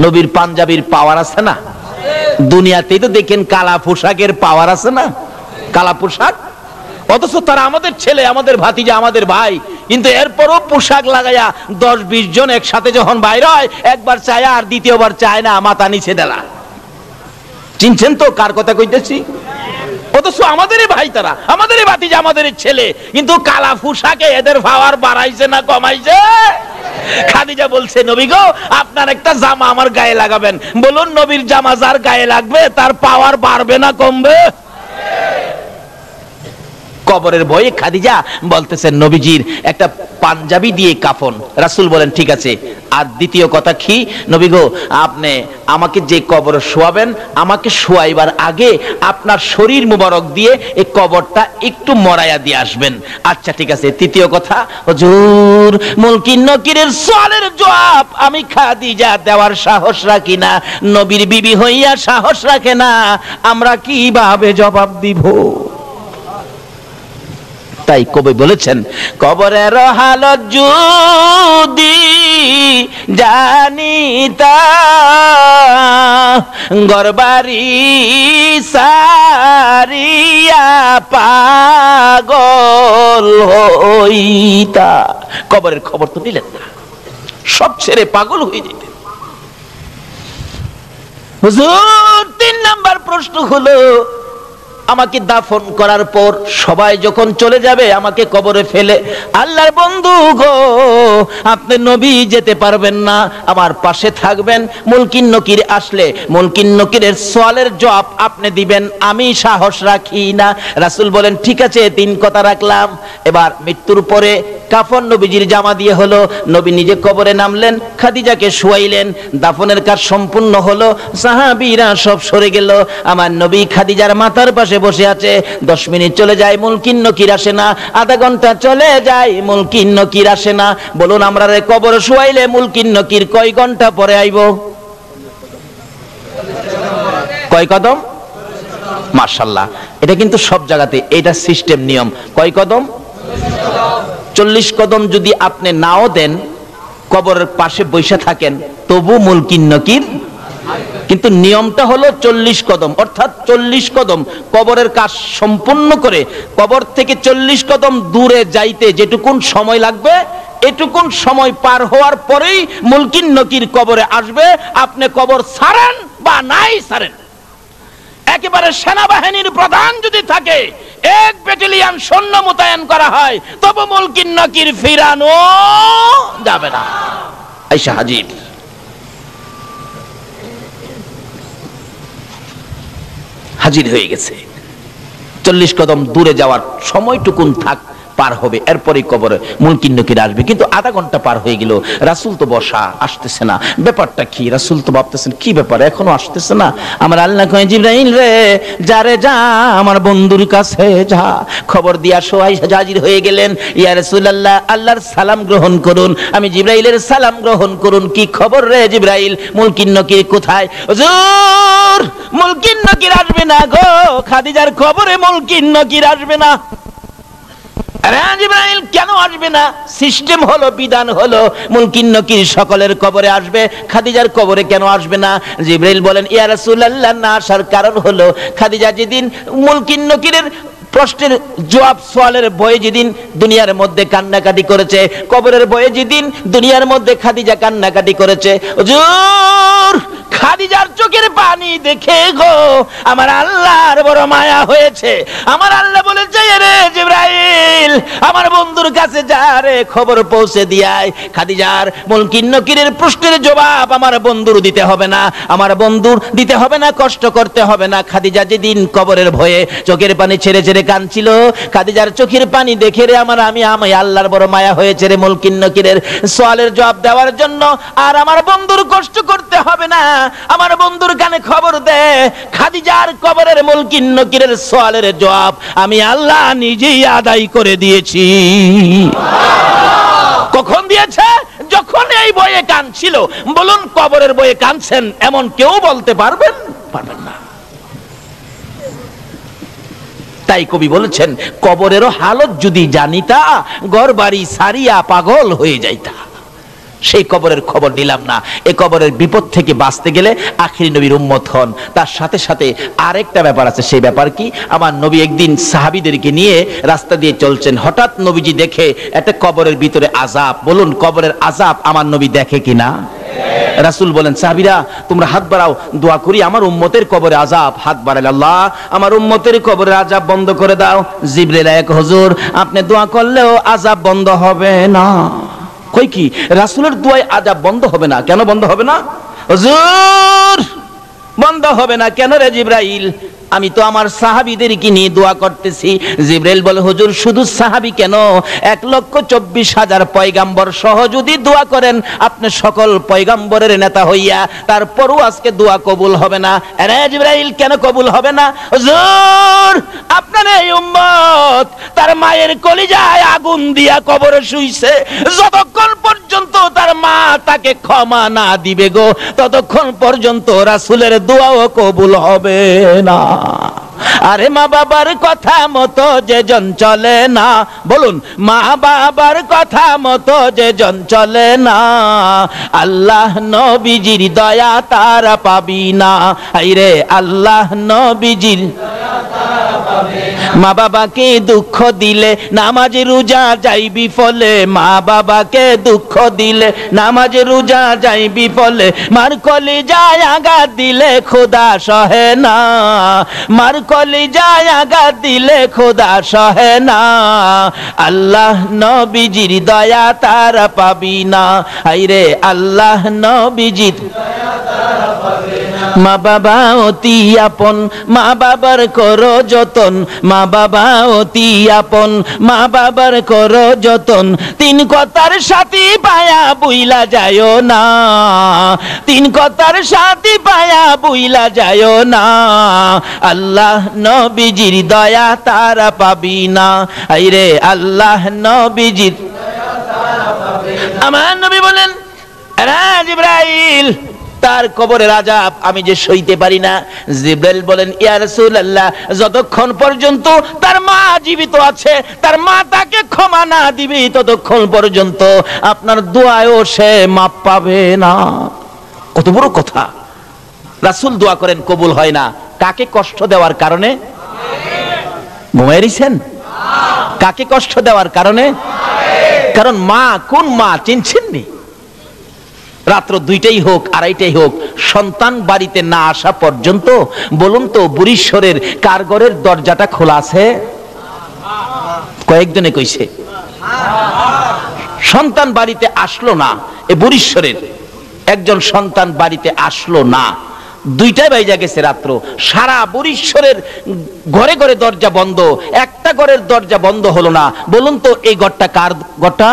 নবীর পাঞ্জাবির পাওয়ার আছে না? দুনিয়াতেই তো দেখেন কালা পোশাকের পাওয়ার আছে না? কালা পোশাক, অথচ তারা আমাদের ছেলে, আমাদের ভাতিজা, আমাদের ভাই, কিন্তু এরপরও পোশাক লাগাইয়া 10-20 জন একসাথে যখন বাইরে হয়, একবার চায় আর দ্বিতীয়বার চায় না, মাথা নিচে দেলা। চিনছেন তো কার কথা কইতেছি? অথচ আমাদেরই ভাই তারা, আমাদেরই ভাতিজা, আমাদেরই ছেলে, কিন্তু কালা পোশাকে এদের পাওয়ার বাড়াইছে না কমাইছে? খাদিজা বলছে, নবী গো, আপনার একটা জামা আমার গায়ে লাগাবেন। বলুন নবীর জামা যার গায়ে লাগবে তার পাওয়ার বাড়বে না কমবে? কবরের ভয়ে খাদিজা বলতেছেন নবীজির একটা পাঞ্জাবি দিয়ে কাফন। রাসূল বলেন, ঠিক আছে। আর দ্বিতীয় কথা কি? নবী গো, আপনি আমাকে যে কবরে শোয়াবেন, আমাকে শোয়াইবার আগে আপনার শরীর মুবারক দিয়ে এই কবরটা একটু মরাইয়া দিয়ে আসবেন। আচ্ছা ঠিক আছে। তৃতীয় কথা, হুজুর মুনকির নকিরের সওয়ালের জবাব আমি খাদিজা দেওয়ার সাহস রাখি না, নবীর বিবি হইয়া সাহস রাখে না, আমরা কিভাবে জবাব দিব? তাই কবি বলেছেন, কবরের হালত যদি জানিতা গরবারি সারিয়া পাগল হইতা। কবরের খবর তো দিলেন না, সব ছেড়ে পাগল হয়ে যেতেন। হুজুর 3 নাম্বার প্রশ্ন হলো, আমাকে দাফন করার পর সবাই যখন চলে যাবে আমাকে কবরে ফেলে, আল্লাহর বন্ধু গো, আপনি নবী যেতে পারবেন না, আমার পাশে থাকবেন। মুনকির নকির আসলে মুনকির নকিরের সওয়ালের জবাব আপনি দিবেন, আমি সাহস রাখি না। রাসূল বলেন, ঠিক আছে, 3 কথা রাখলাম। এবার মৃত্যুর পরে কাফন নবীজির জামা দিয়ে হলো, নবী নিজে কবরে নামলেন, খাদিজাকে শোয়াইলেন, দাফনের কাজ সম্পূর্ণ হলো, সাহাবীরা সব সরে গেল, আমার নবী খাদিজার মাথার পাশে বসে আছে। 10 মিনিট চলে যায়, মুনকির নকির আসে না। আধা ঘন্টা চলে যায়, মুনকির নকির আসে না। বলুন আমরা রে কবরে শোয়াইলে মুনকির নকির কয় ঘন্টা পরে আইব? কয় কদম? মাশাআল্লাহ, এটা কিন্তু সব জায়গাতে এটা সিস্টেম, নিয়ম। কয় কদম? 40 কদম যদি আপনি নাও দেন, কবরের পাশে বসে থাকেন, তবু মুনকির নকির, কিন্তু নিয়মটা হলো 40 কদম, অর্থাৎ 40 কদম কবরের কাজ সম্পূর্ণ করে কবর থেকে 40 কদম দূরে যাইতে যেটুকুন সময় লাগবে, এটুকুন সময় পার হওয়ার পরেই মুনকির নকির কবরে আসবে। আপনি কবর ছাড়েন বা নাই ছাড়েন, একেবারে সেনাবাহিনীর প্রধান যদি থাকে, 1 ব্যাটালিয়ন সৈন্য মোতায়েন করা হয়, তবে মুনকির নকির ফিরানো যাবে না। আয়েশা হাজির, হাজির হয়ে গেছে। 40 কদম দূরে যাওয়ার সময়টুকুন থাক, পার হবে, এরপরে কবরে মুনকির নকির আসবে। কিন্তু আধা ঘন্টা পার হয়ে গেল, রাসূল তো বসা, আসতেছে না। ব্যাপারটা কি? রাসূল তো ভাবতেছেন, কি ব্যাপার, এখনো আসতেছে না? আমার আল্লাহ কয়, জিবরাইল রে, যা রে যা, আমার বন্ধুর কাছে যা, খবর দিয়া সবাই হাজির হয়ে গেলেন। ইয়া রাসূলুল্লাহ, আল্লাহর সালাম গ্রহণ করুন। আমি জিবরাইলের সালাম গ্রহণ করুন। কি খবর রে জিবরাইল, মুনকির নকির কোথায়? হুজুর মুনকির নকির আসবে না গো, খাদিজার খবরে মুনকির নকির আসবে না। জিবরাইল কেন আসবে না? সিস্টেম হলো, বিধান হলো, মুনকির নকির সকলের কবরে আসবে, খাদিজার কবরে কেন আসবে না? জিবরাইল বলেন, ইয়া রাসূলুল্লাহ, না আসার কারণ হলো, খাদিজা যেদিন মুনকির নকিরের প্রশ্নের জবাব সওয়ালের ভয়ে যেদিন দুনিয়ার মধ্যে কান্নাকাটি করেছে, কবরের ভয়ে যেদিন দুনিয়ার মধ্যে খাদিজা কান্নাকাটি করেছে, হুজুর খাদিজার চোখের পানি দেখে গো আমার আল্লাহর বড় মায়া হয়েছে। আমার আল্লাহ বলেছে, রে জিবরাইল আমার বন্ধুর কাছে যা রে, খবর পৌঁছে দিয়ায় খাদিজার মুনকির নকিরের প্রশ্নের জবাব আমার বন্ধুর দিতে হবে না, আমার বন্ধুর দিতে হবে না, কষ্ট করতে হবে না। খাদিজা যেদিন কবরের ভয়ে চোখের পানি ছেড়ে ছেড়ে কাঁদছিল, খাদিজার চোখের পানি দেখে রে আমি আল্লাহর বড় মায়া হয়েছে রে মুনকির নকিরের সওয়ালের জবাব দেওয়ার জন্য। আর আমার বন্ধুর কষ্ট করতে হবে না, আমার বন্ধুর কানে খবর দে, খাদিজার কবরের মুনকির নকিরের সওয়ালের জবাব আমি আল্লাহ নিজেই আদায় করে দিয়েছি। কখন দিয়েছে? যখন এই বয়ে কাঁদছিল। বলুন, কবরের বয়ে কাঁদছেন এমন কেউ বলতে পারবেন? পারবেন না। তাই কবি বলেছেন, কবরেরও হালত যদি জানিতা, ঘর বাড়ি সারিয়া পাগল হয়ে যাইতা। সেই কবরের খবর নিলাম না। এই কবরের বিপদ থেকে বাঁচতে গেলে আখিরি নবীর উম্মত হন। তার সাথে সাথে আরেকটা ব্যাপার আছে। সেই ব্যাপার কি? আমার নবী একদিন সাহাবীদেরকে নিয়ে রাস্তা দিয়ে চলছেন, হঠাৎ নবীজি দেখে একটা কবরের ভিতরে আযাব। বলুন, কবরের আযাব আমার নবী দেখে কিনা? রাসূল বলেন, সাহাবীরা তোমরা হাত বাড়াও, দোয়া করি আমার উম্মতের কবরে আযাব। হাত বাড়ালে, আল্লাহ আমার উম্মতের কবরে আযাব বন্ধ করে দাও। জিবরাইল এক, হুজুর আপনি দোয়া করলেও আযাব বন্ধ হবে না। কই কি? রাসূলের দোয়ায় আযাব বন্ধ হবে না? কেন বন্ধ হবে না হুজুর? বন্ধ হবে না কেন রে জিবরাইল? আমি তো আমার সাহাবীদেরকে নিয়ে দোয়া করতেছি। জিবরাইল বলে, হুজুর শুধু সাহাবী কেন, 1,24,000 পয়গাম্বর সহ যদি দোয়া করেন আপনি সকল পয়গাম্বরের নেতা হইয়া, তারপরও আজকে দোয়া কবুল হবে না। আরে জিবরাইল, কেন কবুল হবে না? হুজুর আপনার এই উম্মত তার মায়ের কলিজায় আগুন দিয়া কবরে শুইছে, যতক্ষণ পর্যন্ত তার মা তাকে ক্ষমা না দিবে গো, ততক্ষণ পর্যন্ত রাসূলের দোয়াও কবুল হবে না। আরে মা বাবার কথা মতো যে জন চলে না, বলুন মা বাবার কথা মতো যে জন চলে না, আল্লাহ নবীজির দয়া তারা পাবি না। আইরে আল্লাহ নবীজির মা বাবাকে দুঃখ দিলে নামাজ রোজা যাইবি ফলে, মা বাবাকে দুঃখ দিলে নামাজ রোজা যাইবি ফলে, মার কলিজায় আঘাত দিলে খোদা সহে না, মার কলিজায় আঘাত দিলে খোদা সহে না, আল্লাহ নবীজির দয়া তারা পাবি না। আইরে আল্লাহ নবীজির মা বাবা অতি আপন, মা বাবার করো যতন, মা বাবা অতি আপন, মা বাবার করো যতন, তিন কথার সাথী পায়া বুইলা যায়ও না, তিন কথার সাথী পায়া বুইলা যায়ও না, আল্লাহ নবীজির দয়া তারা পাবি না। আইরে আল্লাহ নবীজির। আমার নবী বলেন, জিবরাইল তার কবরের আযাব আমি যে সইতে পারি না। জিবরাইল বলেন, ইয়া রাসূলুল্লাহ যতক্ষণ পর্যন্ত তার মা জীবিত আছে, তার মা তাকে ক্ষমা না দিবে, ততক্ষণ পর্যন্ত আপনার দোয়ায়ও সে মাপ পাবে না। কত বড় কথা! রাসূল দোয়া করেন, কবুল হয় না। কাকে কষ্ট দেওয়ার কারণে? ঘুমাইছেন? কাকে কষ্ট দেওয়ার কারণে? কারণ মা, কোন মা চিনছেন নি? রাত্র 2টাই হোক 2:30টাই হোক, সন্তান বাড়িতে না আসা পর্যন্ত বলুন তো বুড়িশ্বরের কার ঘরের দরজাটা খোলা আছে? কয়েকজনে কইছে সন্তান বাড়িতে আসলো না। এ বুড়িশ্বরের একজন সন্তান বাড়িতে আসলো না, 2টায় বাইজা গেছে রাত্র। সারা বুড়িশ্বরের ঘরে ঘরে দরজা বন্ধ, একটা ঘরের দরজা বন্ধ হলো না। বলুন তো এই ঘরটা কার ঘরটা?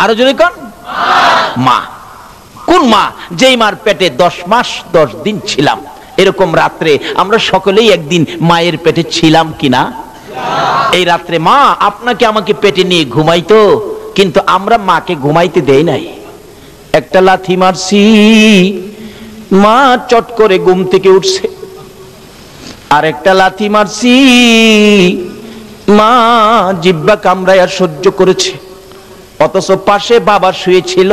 আরো জোরে কোন? মা। কোন মা? যেই মার পেটে 10 মাস 10 দিন ছিলাম। এরকম রাত্রে আমরা সকলেই একদিন মায়ের পেটে ছিলাম কিনা? এই রাত্রে মা আপনাকে আমাকে পেটে নিয়ে ঘুমাইতো, কিন্তু আমরা মাকে ঘুমাইতে দেই নাই। একটা লাথি মারছি, মা চট করে ঘুম থেকে উঠছে। আর একটা লাথি মারছি, মা জিহ্বা কামড়ায়া সহ্য করেছে। অথচ পাশে বাবা শুয়েছিল,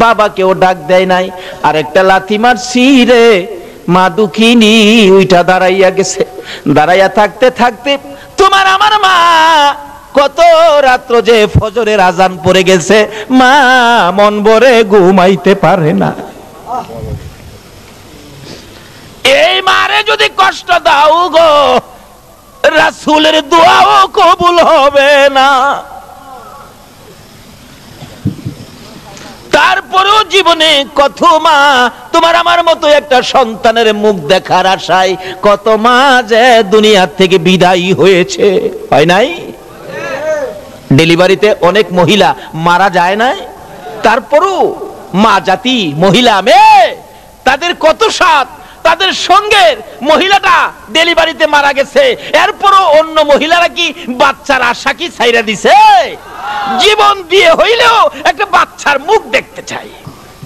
বাবাকেও ডাক দেয় নাই। আর একটা লাথি মারছি রে, মা দুঃখিনী উইটা দাঁড়াইয়া গেছে। দাঁড়াইয়া থাকতে থাকতে তোমার আমার মা কত রাত্র যে ফজরের আজান পড়ে গেছে, মা মন ভরে ঘুমাইতে পারে না। এই মারে যদি কষ্ট দাও গো, রাসূলের দোয়াও কবুল হবে না। তারপরেও জীবনে কত মা তোমার আমার মতো একটা সন্তানের মুখ দেখার আশায় কত মা যে দুনিয়া থেকে বিদায়ী হয়েছে, হয় নাই? ডেলিভারিতে অনেক মহিলা মারা যায় নাই, তারপরও মা জাতি মহিলা মেয়ে তাদের কত সাথ, তাদের সঙ্গের মহিলাটা ডেলিভারিতে মারা গেছে, এরপরও অন্য মহিলারা কি বাচ্চার আশা কি ছাইরা দিছে? জীবন দিয়ে হইলেও একটা বাচ্চার মুখ দেখতে চাই।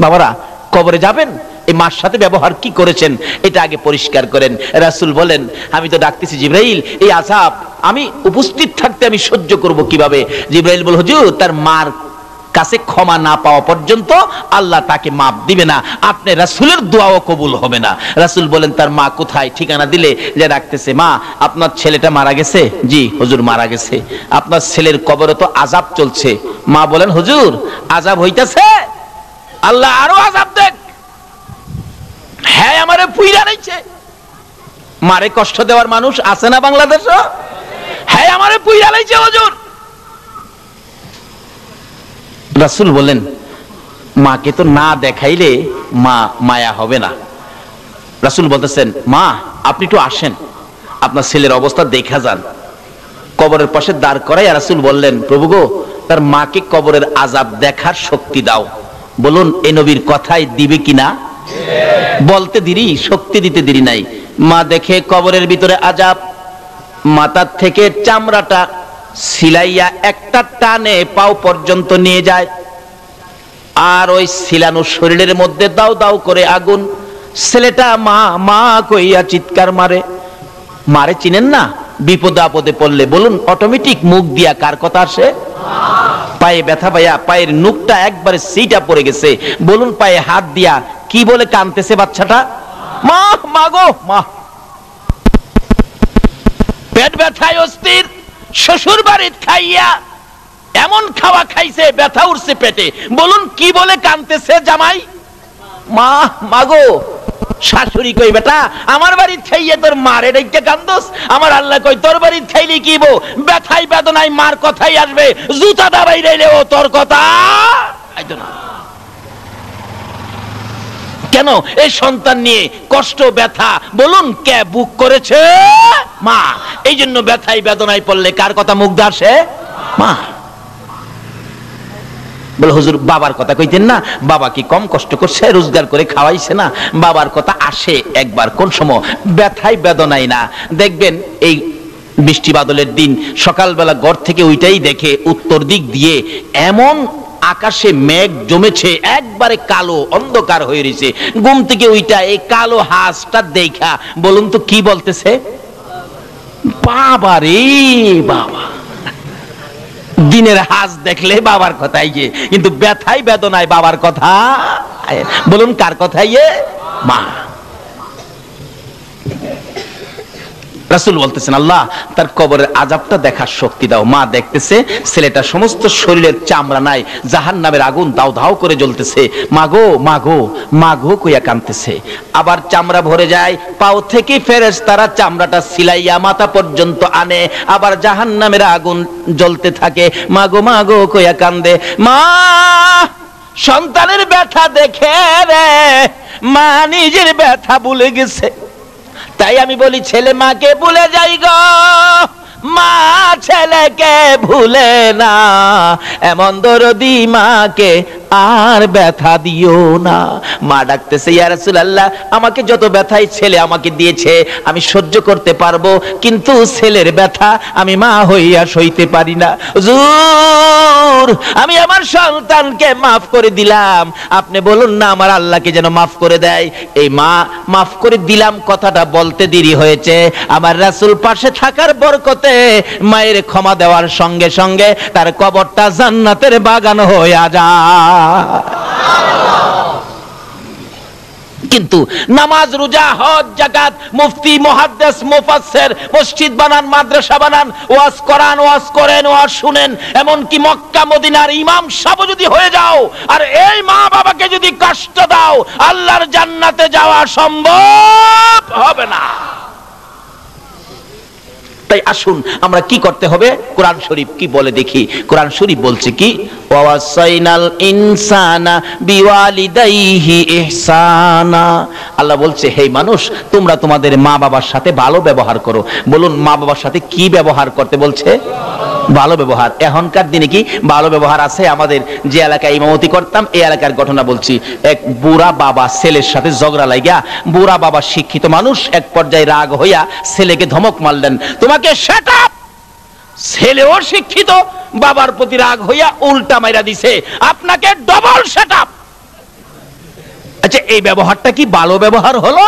বাবারা, কবরে যাবেন, এই মার সাথে ব্যবহার কি করেছেন এটা আগে পরিষ্কার করেন। রাসূল বলেন, আমি তো ডাকতেছি জিবরাইল, এই আযাব আমি উপস্থিত থাকতে আমি সহ্য করব কিভাবে? জিবরাইল বল, হুজুর তার মার কাছে ক্ষমা না পাওয়া পর্যন্ত আল্লাহ তাকে মাফ দিবে না, আপনি রাসূলের দোয়াও কবুল হবে না। রাসূল বলেন, তার মা কোথায়? ঠিকানা দিলে যে ডাকতেছে, মা আপনার ছেলেটা মারা গেছে। জি হুজুর মারা গেছে। আপনার ছেলের কবরে তো আযাব চলছে। মা বলেন, হুজুর আযাব হইতাছে? আল্লাহ আরো আযাব দেখ। হ্যাঁ আমারে পুইরা নাইছে। মারে কষ্ট দেওয়ার মানুষ আছে না বাংলাদেশে? হ্যাঁ আমারে পুইরা নাইছে হুজুর। রাসূল বলেন, মাকে তো না দেখাইলে মা মায়া হবে না। রাসূল বলতেছেন, মা আপনি একটু আসেন, আপনার ছেলের অবস্থা দেখা যান। কবরের পাশে দাঁড় করাই রাসূল বললেন, প্রভু গো, তার মাকে কবরের আযাব দেখার শক্তি দাও। বলুন এই নবীর কথাই দিবে কিনা? বলতে দেরি, শক্তি দিতে দেরি নাই। মা দেখে কবরের ভিতরে আযাব, মাথার থেকে চামড়াটা সিলাইয়া একটা টানে পাও পর্যন্ত নিয়ে যায়, আর ওই সিলানো শরীরের মধ্যে দাও দাও করে আগুন। ছেলেটা মা মা কইয়া চিৎকার মারে। মারে চিনেন না? বিপদে আপদে পড়লে বলুন অটোমেটিক মুখ দিয়া কার কথা আসে? পায়ে ব্যথা পাইয়া পায়ের নুকটা একবারে সিটা পড়ে গেছে, বলুন পায়ে হাত দিয়া কি বলে কাঁদতেছে বাচ্চাটা? মা মা গো মা। পেট ব্যথায় অস্থির, শ্বশুর বাড়িতে খাইয়া এমন খাওয়া খাইছে ব্যথা উঠছে পেটে, বলুন কি বলে কাঁদতেছে জামাই? মা মাগো। শাশুড়ি কই, বেটা আমার বাড়ি খাইয়ে তোর মারে ডেকে কান্দোস? আমার আল্লাহ কই, তোর বাড়ি খাইলে কি বো, ব্যথাই বেদনায় মার কথাই আসবে, জুতা দাবাই রাইলে ও তোর কথা আইতো না। কেন? এই সন্তান নিয়ে কষ্ট ব্যথা বলুন কে বুক করেছে? মা। এই জন্য ব্যথাই বেদনায় পড়লে কার কথা মুখ দিয়ে আসে? মা। বলে হুজুর বাবার কথা কইতেন না, বাবা কি কম কষ্ট করছে, রোজগার করে খাওয়াইছে না? বাবার কথা আসে একবার, কোন সময়? ব্যথাই বেদনাই না। দেখবেন এই বৃষ্টি বাদলের দিন সকালবেলা ঘর থেকে ওইটাই দেখে উত্তর দিক দিয়ে এমন আকাশে মেঘ জমেছে, একবারে কালো অন্ধকার হয়ে রয়েছে। ঘুম থেকে ওইটা এই কালো হাঁসটা দেখা বলুন তো কি বলতেছে? বাবা রে বাবা। দিনের হাঁস দেখলে বাবার কথাই গিয়ে, কিন্তু ব্যথাই বেদনায় বাবার কথা বলুন কার কথাই? মা। রাসূল বলতেছেন, আল্লাহ তার কবরের আযাবটা দেখার শক্তি দাও। মা দেখতেছে ছেলেটা সমস্ত শরীরের চামড়া নাই, জাহান্নামের আগুন দাও দাও করে জ্বলতেছে। মাগো মাগো মাগো কইয়া কাঁদতেছে। আবার চামড়া ভরে যায়, পাও থেকে ফেরেশতারা চামড়াটা সিলাইয়া মাথা পর্যন্ত আনে, আবার জাহান্নামের আগুন জ্বলতে থাকে। মাগো মাগো কইয়া কান্দে। মা সন্তানের ব্যথা দেখে রে মা নিজের ব্যথা ভুলে গেছে। তাই আমি বলি ছেলে মাকে ভুলে যাই গো, মা ছেলেকে ভুলে না। এমন দরদি মাকে আর ব্যথা দিও না। মা ডাকতেছে, ইয়া রাসূলুল্লাহ আমাকে যত ব্যথাই ছেলে আমাকে দিয়েছে আমি সহ্য করতে পারবো, কিন্তু ছেলের ব্যথা আমি মা হইয়া সইতে পারি না। হুজুর আমি আমার সন্তানকে মাফ করে দিলাম, আপনি বলুন না আমার আল্লাহকে যেন মাফ করে দেয়। এই মা মাফ করে দিলাম কথাটা বলতে দেরি হয়েছে, আমার রাসূল পাশে থাকার বরকতে মায়ের ক্ষমা দেওয়ার সঙ্গে সঙ্গে তার কবরটা জান্নাতের বাগান হয়ে যায়। কিন্তু নামাজ, রোজা, হজ, যাকাত, মুফতি, মুহাদ্দিস, মুফাসসির, মসজিদ বানান, মাদ্রাসা বানান, ওয়াজ করান, ওয়াজ করেন, ওয়াজ শুনেন, এমনকি মক্কা মদিনার ইমাম সাহেব যদি হয়ে যাও আর এই মা বাবাকে যদি কষ্ট দাও, আল্লাহর জান্নাতে যাওয়া সম্ভব হবে না। তাই আসুন আমরা কি করতে হবে, কোরআন শরীফ কি বলে দেখি। কোরআন শরীফ বলছে কি, ওয়াসাইনাল ইনসানা বিওয়ালিদাইহি ইহসানা। আল্লাহ বলছে, হে মানুষ, তোমরা তোমাদের মা বাবার সাথে ভালো ব্যবহার করো। বলুন, মা বাবার সাথে কি ব্যবহার করতে বলছে? ভালো ব্যবহার। এখনকার দিনে কি ভালো ব্যবহার আছে? আমাদের যে এলাকায় ইমামতি করতাম, এই এলাকার ঘটনা বলছি। এক বুড়া বাবা ছেলের সাথে ঝগড়া লাগিয়া, বুড়া বাবা শিক্ষিত মানুষ, এক পর্যায়ে রাগ হইয়া ছেলেকে ধমক মারলেন, তোমাকে শাট আপ। ছেলেও শিক্ষিত, বাবার প্রতি রাগ হইয়া উল্টা মাইরা দিছে, আপনাকে ডবল শাট আপ। আচ্ছা, এই ব্যবহারটা কি ভালো ব্যবহার হলো?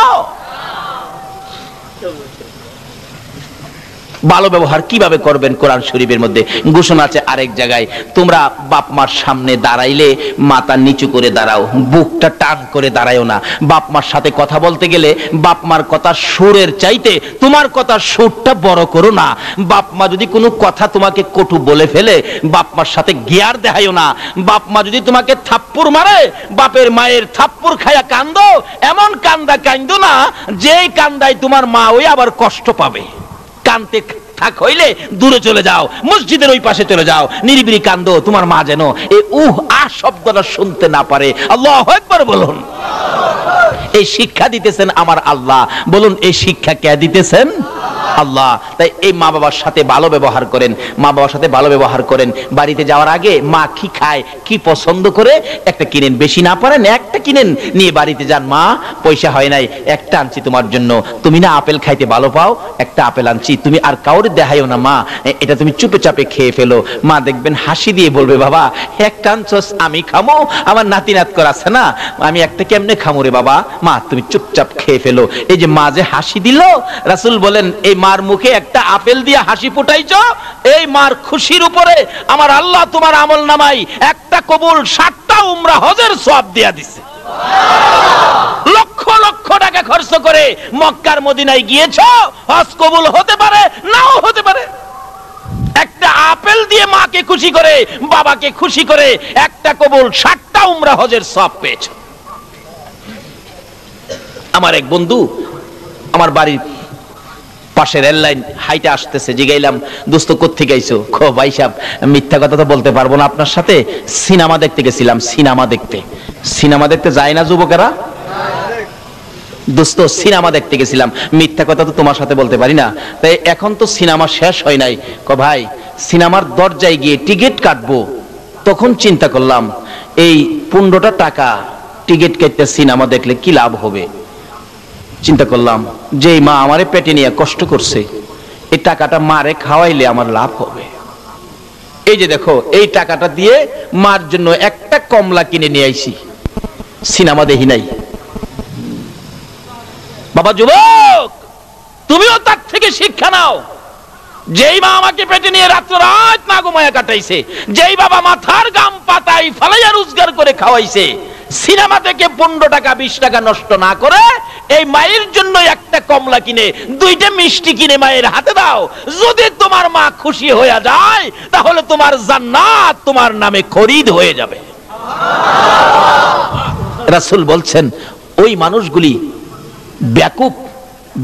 ভালো ব্যবহার কিভাবে করবেন? কোরআন শরীফের মধ্যে ঘোষণা আছে আরেক জায়গায়, তোমরা বাপ মার সামনে দাঁড়াইলে মাথা নিচু করে দাঁড়াও, বুকটা টান করে দাঁড়ায়ও না। বাপ মার সাথে কথা বলতে গেলে বাপ মার কথা সুরের চাইতে তোমার কথা সুরটা বড় করো না। বাপ মা যদি কোনো কথা তোমাকে কটু বলে ফেলে, বাপ মার সাথে গিয়ার দেখায়ও না। বাপ মা যদি তোমাকে থাপ্পড় মারে, বাপের মায়ের থাপ্পড় খায়া কান্দো, এমন কান্দা কান্দো না যেই কান্দায় তোমার মা ওই আবার কষ্ট পাবে। কানতে থাক হইলে দূরে চলে যাও, মসজিদের ওই পাশে চলে যাও, নিরিবিলি কান্দো, তোমার মা যেন এই শব্দটা শুনতে না পারে। আল্লাহু আকবার বলুন। এই শিক্ষা দিতেছেন আমার আল্লাহ। বলুন, এই শিক্ষা কে দিতেছেন? আল্লাহ। তাই এই মা বাবার সাথে ভালো ব্যবহার করেন, মা বাবার সাথে ভালো ব্যবহার করেন। বাড়িতে যাওয়ার আগে মা কি খায়, কি পছন্দ করে একটা কিনেন, বেশি না পারেন একটা কিনেন, নিয়ে বাড়িতে যান। মা, পয়সা হয় নাই, একটা আনছি তোমার জন্য, তুমি না আপেল খাইতে ভালো পাও, একটা আপেল আনছি, তুমি আর কাউরে দেখাইও না মা, এটা তুমি চুপে চাপে খেয়ে ফেলো। মা দেখবেন হাসি দিয়ে বলবে, বাবা একটা আনছস, আমি খামো, আমার নাতি নাত কর আছে না, আমি একটা কেমনে খামো রে বাবা, মা তুমি চুপচাপ খেয়ে ফেলো। এই যে মা যে হাসি দিল, রাসূল বলেন এই মার মুখে একটা আপেল দিয়ে হাসি ফুটাইছো, এই মার খুশির উপরে আমার আল্লাহ তোমার আমল নামাই একটা কবুল 7টা উমরা হজের সওয়াব দিয়া দিছে। লক্ষ লক্ষ টাকা খরচ করে মক্কার মদিনায় গিয়েছো, হজ কবুল হতে পারে নাও হতে পারে। একটা আপেল দিয়ে মাকে খুশি করে, বাবাকে খুশি করে একটা কবুল 7টা উমরা হজের সওয়াব পেয়েছো। আমার এক বন্ধু আমার বাড়ির পাশে রেল লাইন হাইটে আসতেছে, জিগাইলাম, দোস্ত কোত্থেকে আইছো? খো ভাই সাহেব, মিথ্যা কথা তো বলতে পারবো না আপনার সাথে, সিনেমা দেখতে গেছিলাম। সিনেমা দেখতে যায় না যুবকেরা? দোস্ত সিনেমা দেখতে গেছিলাম, মিথ্যা কথা তো তোমার সাথে বলতে পারি না। তাই এখন তো সিনেমা শেষ হয় নাই। ভাই, সিনেমার দরজায় গিয়ে টিকিট কাটবো, তখন চিন্তা করলাম এই 15টা টাকা টিকিট কেটে সিনেমা দেখলে কি লাভ হবে। চিন্তা করলাম যে মা আমারে পেটে নিয়ে কষ্ট করছে, এই টাকাটা মারে খাওয়াইলে আমার লাভ হবে। এই যে দেখো, এই টাকাটা দিয়ে মার জন্য একটা কমলা কিনে নিয়ে আইছি, সিনেমা দেখি নাই। বাবা যুবক, তুমিও তার থেকে শিক্ষা নাও। যেই মা আমাকে পেটে নিয়ে রাত্র রাত না ঘুমায়া কাটাইছে, যেই বাবা মাথার গাম পাতাই ফালাইয়া রোজগার করে খাওয়াইছে, সিনেমা থেকে 15 টাকা 20 টাকা নষ্ট না করে এই মায়ের জন্য একটা কমলা কিনে 2টা মিষ্টি কিনে মায়ের হাতে দাও। যদি তোমার মা খুশি হয়ে যায়, তাহলে তোমার জান্নাত তোমার নামে খরিদ হয়ে যাবে। রাসূল বলছেন, ওই মানুষগুলি ব্যাকুপ,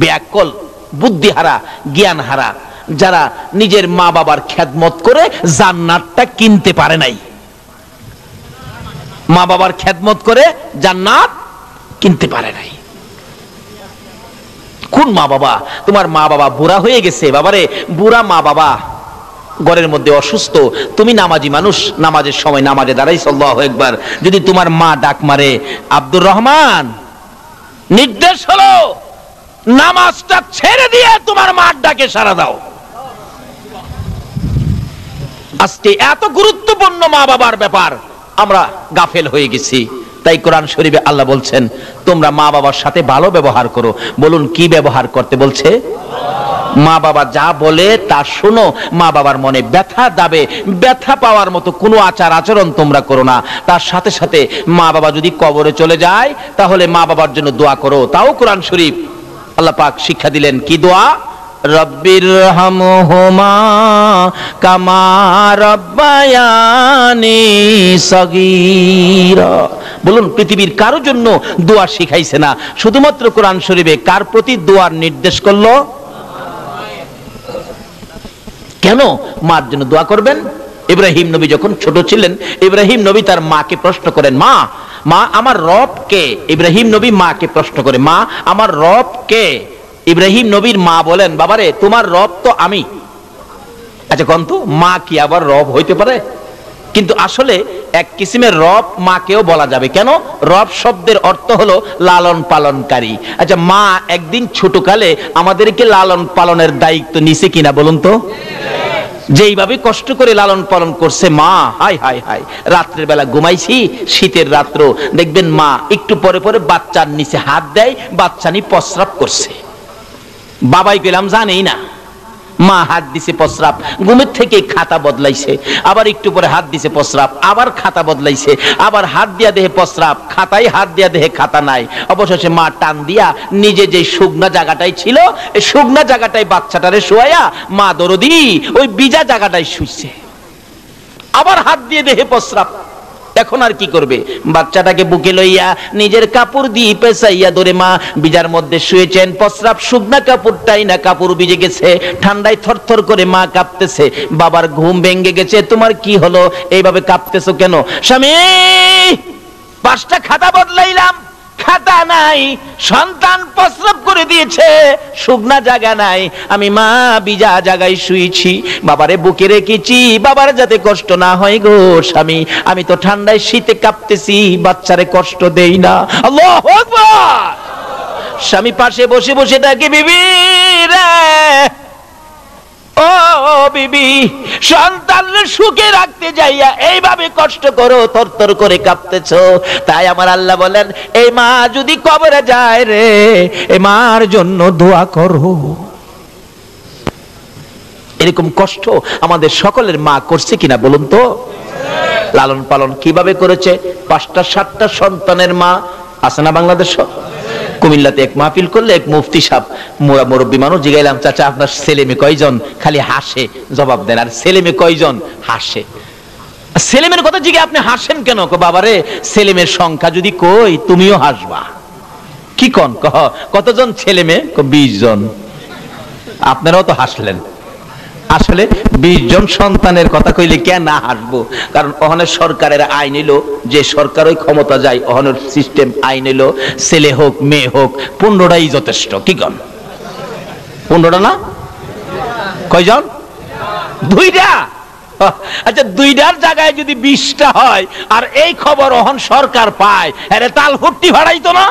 ব্যাকল, বুদ্ধিহারা, জ্ঞানহারা, যারা নিজের মা বাবার খেদমত করে জান্নাতটা কিনতে পারে নাই। মা বাবার খেদমত করে জান্নাত কিনতে পারে নাই। কোন মা বাবা? তোমার মা বাবা বুড়া হয়ে গেছে, বাবারে বুড়া মা বাবা ঘরের মধ্যে অসুস্থ, তুমি নামাজি মানুষ, নামাজের সময় নামাজে দাঁড়াইছো, আল্লাহু আকবার, যদি তোমার মা ডাক মারে, আব্দুর রহমান, নির্দেশ হলো নামাজটা ছেড়ে দিয়ে তোমার মার ডাকে সাড়া দাও। আজকে এত গুরুত্বপূর্ণ মা বাবার ব্যাপার আমরা গাফেল হয়ে গেছি। তাই কোরআন শরীফে আল্লাহ বলছেন, তোমরা মা বাবার সাথে ভালো ব্যবহার করো। বলুন, কি ব্যবহার করতে বলছে? মা বাবা যা বলে তা শোনো, মা বাবার মনে ব্যথা দাবে, ব্যথা পাওয়ার মতো কোনো আচার আচরণ তোমরা করো না। তার সাথে সাথে মা বাবা যদি কবরে চলে যায় তাহলে মা বাবার জন্য দোয়া করো। তাও কোরআন শরীফ আল্লাহ পাক শিক্ষা দিলেন, কি দোয়া? রব্বিরহামহুমা কামা রাব্বায়ানি সগীরা। বলুন, পৃথিবীর কারোর জন্য দোয়া শিখাইছে না, শুধুমাত্র কোরআন শরীফে কার প্রতি দোয়ার নির্দেশ করলো? কেন মার জন্য দোয়া করবেন? ইব্রাহিম নবী যখন ছোট ছিলেন, ইব্রাহিম নবী তার মাকে প্রশ্ন করেন, মা মা আমার রব কে? ইব্রাহিম নবী মাকে প্রশ্ন করে, মা আমার রব কে? ইব্রাহিম নবীর মা বলেন, বাবারে তোমার রব তো আমি। আচ্ছা কন্ত, মা কি আবার রব হইতে পারে? কিন্তু আসলে এক কিসিমের রব মাকেও বলা যাবে। কেন? রব শব্দের অর্থ হলো লালন পালনকারী। আচ্ছা, মা একদিন ছোটকালে আমাদেরকে লালন পালনের দায়িত্ব নিছে কিনা বলুন তো? যেইভাবে কষ্ট করে লালন পালন করছে মা, হাই হাই হাই, রাত্রের বেলা ঘুমাইছি, শীতের রাত্র, দেখবেন মা একটু পরে পরে বাচ্চার নিচে হাত দেয়, বাচ্চা নি প্রস্রাব করছে, বাবাই পেলাম জানেই না, মা হাত দিছে প্রস্রাব, ঘুমের থেকে খাতা বদলাইছে, আবার একটু পরে হাত দিছে প্রস্রাব, আবার খাতা বদলাইছে, আবার হাত দিয়া দেহে প্রস্রাব, খাতায় হাত দিয়া দেহে খাতা নাই। অবশেষে মা টান দিয়া নিজে যে শুকনা জায়গাটাই ছিল, এই শুকনা জায়গাটাই বাচ্চাটারে শোয়াইয়া মা দরদি ওই বিজা জায়গাটাই শুইছে, আবার হাত দিয়ে দেহে প্রস্রাব। এখন আর কি করবে? বাচ্চাটাকে বুকে লইয়া নিজের কাপড় দিয়ে পেঁচাইয়া ধরে মা বিজার মধ্যে শুয়েছেন, প্রস্রাব শুকনা কাপড়টাই না, কাপড় ভিজে গেছে, ঠান্ডায় থরথর করে মা কাঁপতেছে। বাবার ঘুম ভেঙে গেছে, তোমার কি হলো, এইভাবে কাঁপতেছো কেন? স্বামী 5টা খাতা বদলাইলাম, খাতা নাই, সন্তান প্রস্রাব করে দিয়েছে, শুকনা জায়গা নাই, আমি মা বিজা জায়গায় শুয়েছি, বাবারে বুকে রেখেছি, বাবার যাতে কষ্ট না হয় গো স্বামী, আমি তো ঠান্ডায় শীতে কাঁপতেছি, বাচ্চারে কষ্ট দেই না। আল্লাহু আকবার। স্বামী পাশে বসে বসে ডাকে, বিবি রে, ও বিবি, সন্তান সুখে রাখতে যাইয়া এইভাবে কষ্ট করো, থরথর করে কাঁপতেছো। তাই আমার আল্লাহ বলেন, এই মা যদি কবরে যায় রে, এই মার জন্য দোয়া করো। এরকম কষ্ট আমাদের সকলের মা করছে কিনা বলুন তো? লালন পালন কিভাবে করেছে? 5টা 7টা সন্তানের মা আছে না বাংলাদেশ? কুমিল্লাতে এক মাহফিল করলে এক মুফতি সাহেব, মোরা মুরব্বী মানুষ, জিগাইলাম, চাচা আপনার ছেলে মেয়ে কয়জন? খালি হাসে জবাব দেন, আর ছেলে মেয়ে কয়জন? হাসে। ছেলে মেয়ের কথা জিগে আপনি হাসেন কেন? বাবারে ছেলে মেয়ের সংখ্যা যদি কই তুমিও হাসবা। কি কন? কতজন ছেলে মেয়ে? 20 জন। আপনারাও তো হাসলেন। আসলে 20 জন সন্তানের কথা কইলে কেন না হাসবো? কারণ ওখানে সরকারের আইন এলো, যে সরকার ওই ক্ষমতা যায়, ওখানের সিস্টেম আইন এলো, ছেলে হোক মেয়ে হোক 15টাই যথেষ্ট। কি কন? 15টা না? কয়জন? 2টা। আচ্ছা, 2টার জায়গায় যদি 20টা হয়, আর এই খবর ওখান সরকার পায়, আরে তাল হুট্টি ভাড়াইতো না?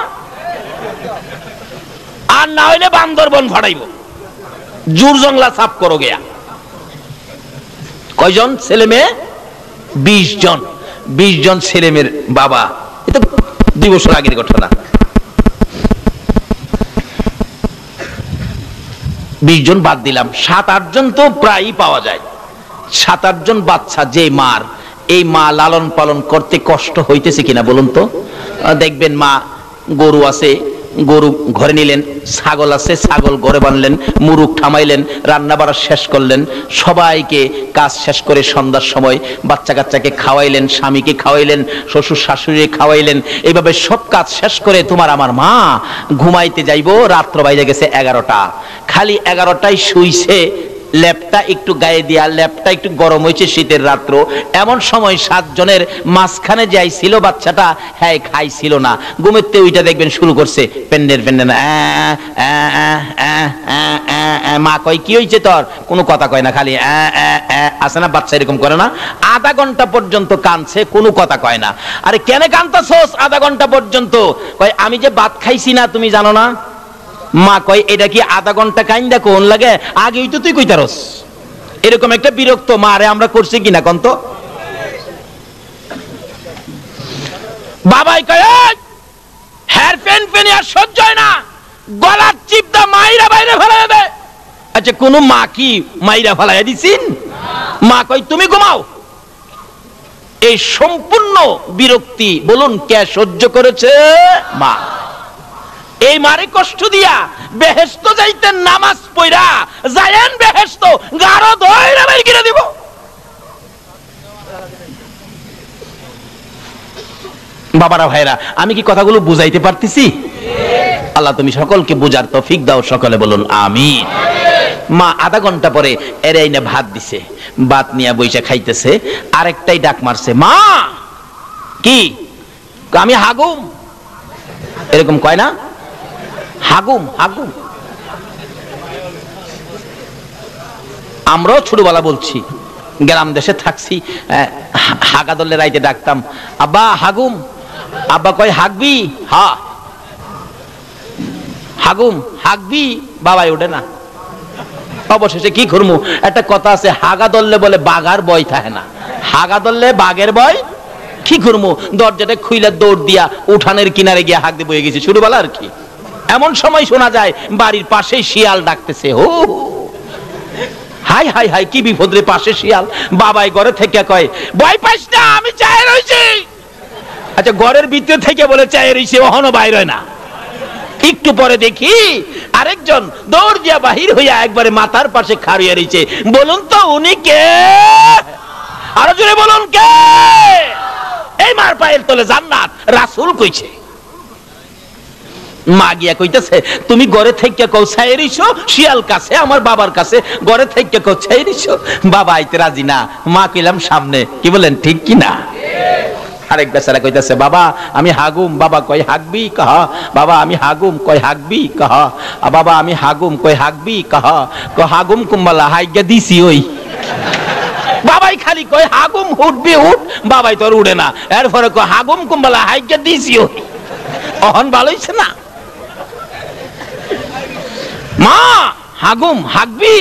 আর না হইলে বান্দরবন ভাড়াইব, জুর জংলা সাফ করো গিয়া। কয়জন ছেলে মেয়ে? 20 জন। 20 জন ছেলে মেয়ের বাবা। এটা 2 বছর আগের ঘটনা। 20 জন বাদ দিলাম, 7-8 জন তো প্রায়ই পাওয়া যায়। 7-8 জন বাচ্চা যে মার, এই মা লালন পালন করতে কষ্ট হইতেছে কিনা বলুন তো? দেখবেন মা গরু আছে, গরু ঘরে নিলেন, ছাগল আছে, ছাগল ঘরে বানলেন, মুরুগ থামাইলেন, রান্না বাড়া শেষ করলেন, সবাইকে কাজ শেষ করে সন্ধ্যার সময় বাচ্চা কাচ্চাকে খাওয়াইলেন, স্বামীকে খাওয়াইলেন, শ্বশুর শাশুড়ি খাওয়াইলেন, এইভাবে সব কাজ শেষ করে তোমার আমার মা ঘুমাইতে যাইবো, রাত্র বাইরে গেছে 11টা, খালি 11টায় শুইছে, ল্যাপটা একটু গায়ে দিয়া, ল্যাপটা একটু গরম হয়েছে, শীতের রাত্র, এমন সময় 7 জনের মাঝখানে যাই ছিল বাচ্চাটা, হ্যাঁ খাইছিল না, ঘুমেতে ওইটা দেখবেন শুরু করছে পেন্ডের পেন্ডের, মা কয় কি হয়েছে তোর? কোনো কথা কয় না, খালি আছে না বাচ্চা এরকম করে না? আধা ঘন্টা পর্যন্ত কাঁদছে, কোনো কথা কয় না। আরে কেন কাঁদতাছস আধা ঘন্টা পর্যন্ত? কয় আমি যে ভাত খাইছি না, তুমি জানো না? মা কয় এটা কি আধা ঘন্টা কাইন্দা কোন লাগে? আগেই তো তুই কইতারস। এরকম একটা বিরক্ত মা রে আমরা করছি কিনা কন্ত? বাবাই কয় হেয়ার পেন পেনে আর সহ্য হয় না, গলার চিপটা মাইরা বাইরে ফেলে দেবে, আচ্ছা কোন মা কি মাইরা ফালাইয়া দিছেন? মা কই তুমি ঘুমাও। এই সম্পূর্ণ বিরক্তি বলুন কে সহ্য করেছে? মা। এই মারে কষ্ট দিয়া বেহেশত যাইতেন নামাজ পড়া যায়েন বেহেশত গারো ধইরা বের করে দিব। বাবারা ভাইরা, আমি কি কথাগুলো বুঝাইতে পারতেছি? আল্লাহ তুমি সকলকে বুঝার তৌফিক দাও, সকলে বলুন আমিন। মা আধা ঘন্টা পরে এর আইনা ভাত দিছে, ভাত নিয়ে বইসা খাইতেছে, আরেকটাই ডাক মারছে, মা কি? আমি হাগুম। এরকম কয় না? হাগুম হাগুম। আমরাও ছোটবেলা বলছি, গ্রাম দেশে থাকছি, হাগা দলে রাইতে ডাকতাম, আব্বা হাগুম। আব্বা কয় হাগবি? হা। হাগুম হাগবি? বাবাই ওঠে না। অবশেষে কি করবো, একটা কথা আছে, হাগা দললে বলে বাঘার ভয় থাকে না, হাগা দললে বাঘের ভয়। কি করবো, দরজাটা খুইলা দৌড় দিয়া উঠানের কিনারে গিয়া হাগ দিয়ে বয়ে গেছি, ছোটবেলা আর কি। এমন সময় শোনা যায় বাড়ির পাশে শিয়াল ডাকতেছে, ও হাই হাই হাই, কি বিপদ রে, পাশে শিয়াল। বাবাই ঘরে থেকে কয়, ভয় পাইস না, আমি চায়ে রইছি। আচ্ছা ঘরের ভিতর থেকে বলে চায়ে রইছে, ওহনো বাইর হয় না। একটু পরে দেখি আরেকজন দৌড় দিয়া বাহির হইয়া একবারে মাথার পাশে খাড়িয়ে রইছে। বলুন তো উনি কে? আরো জোরে বলুন কে? এই মার পায়ের তলে জান্নাত, রাসূল কইছে। মা গিয়া কইতেছে, তুমি ঘরে থেকে কও ছাই রইছো, শিয়াল কাছে আমার বাবার কাছে, ঘরে থেকে কও ছাই রইছো। বাবা আইতে রাজি না, মা কইলাম সামনে। কি বলেন ঠিক কি না? আরেক বেচারা কইতাছে, বাবা আমি হাগুম। বাবা কই হাগবি? কহ। বাবা আমি হাগুম। কই হাগবি? কহ। বাবা আমি হাগুম। কই হাগবি? কহ। ক হাগুম কুম্বালা হাইগা দিছি ওই। বাবাই খালি কই হাগুম উঠবি উঠ, বাবাই তোর উড়ে না। এরপরে কই হাগুম কুম্বালা হাইগা দিছি ওই। অহন ভালো হইছে না? মা হাগুম হাগবি,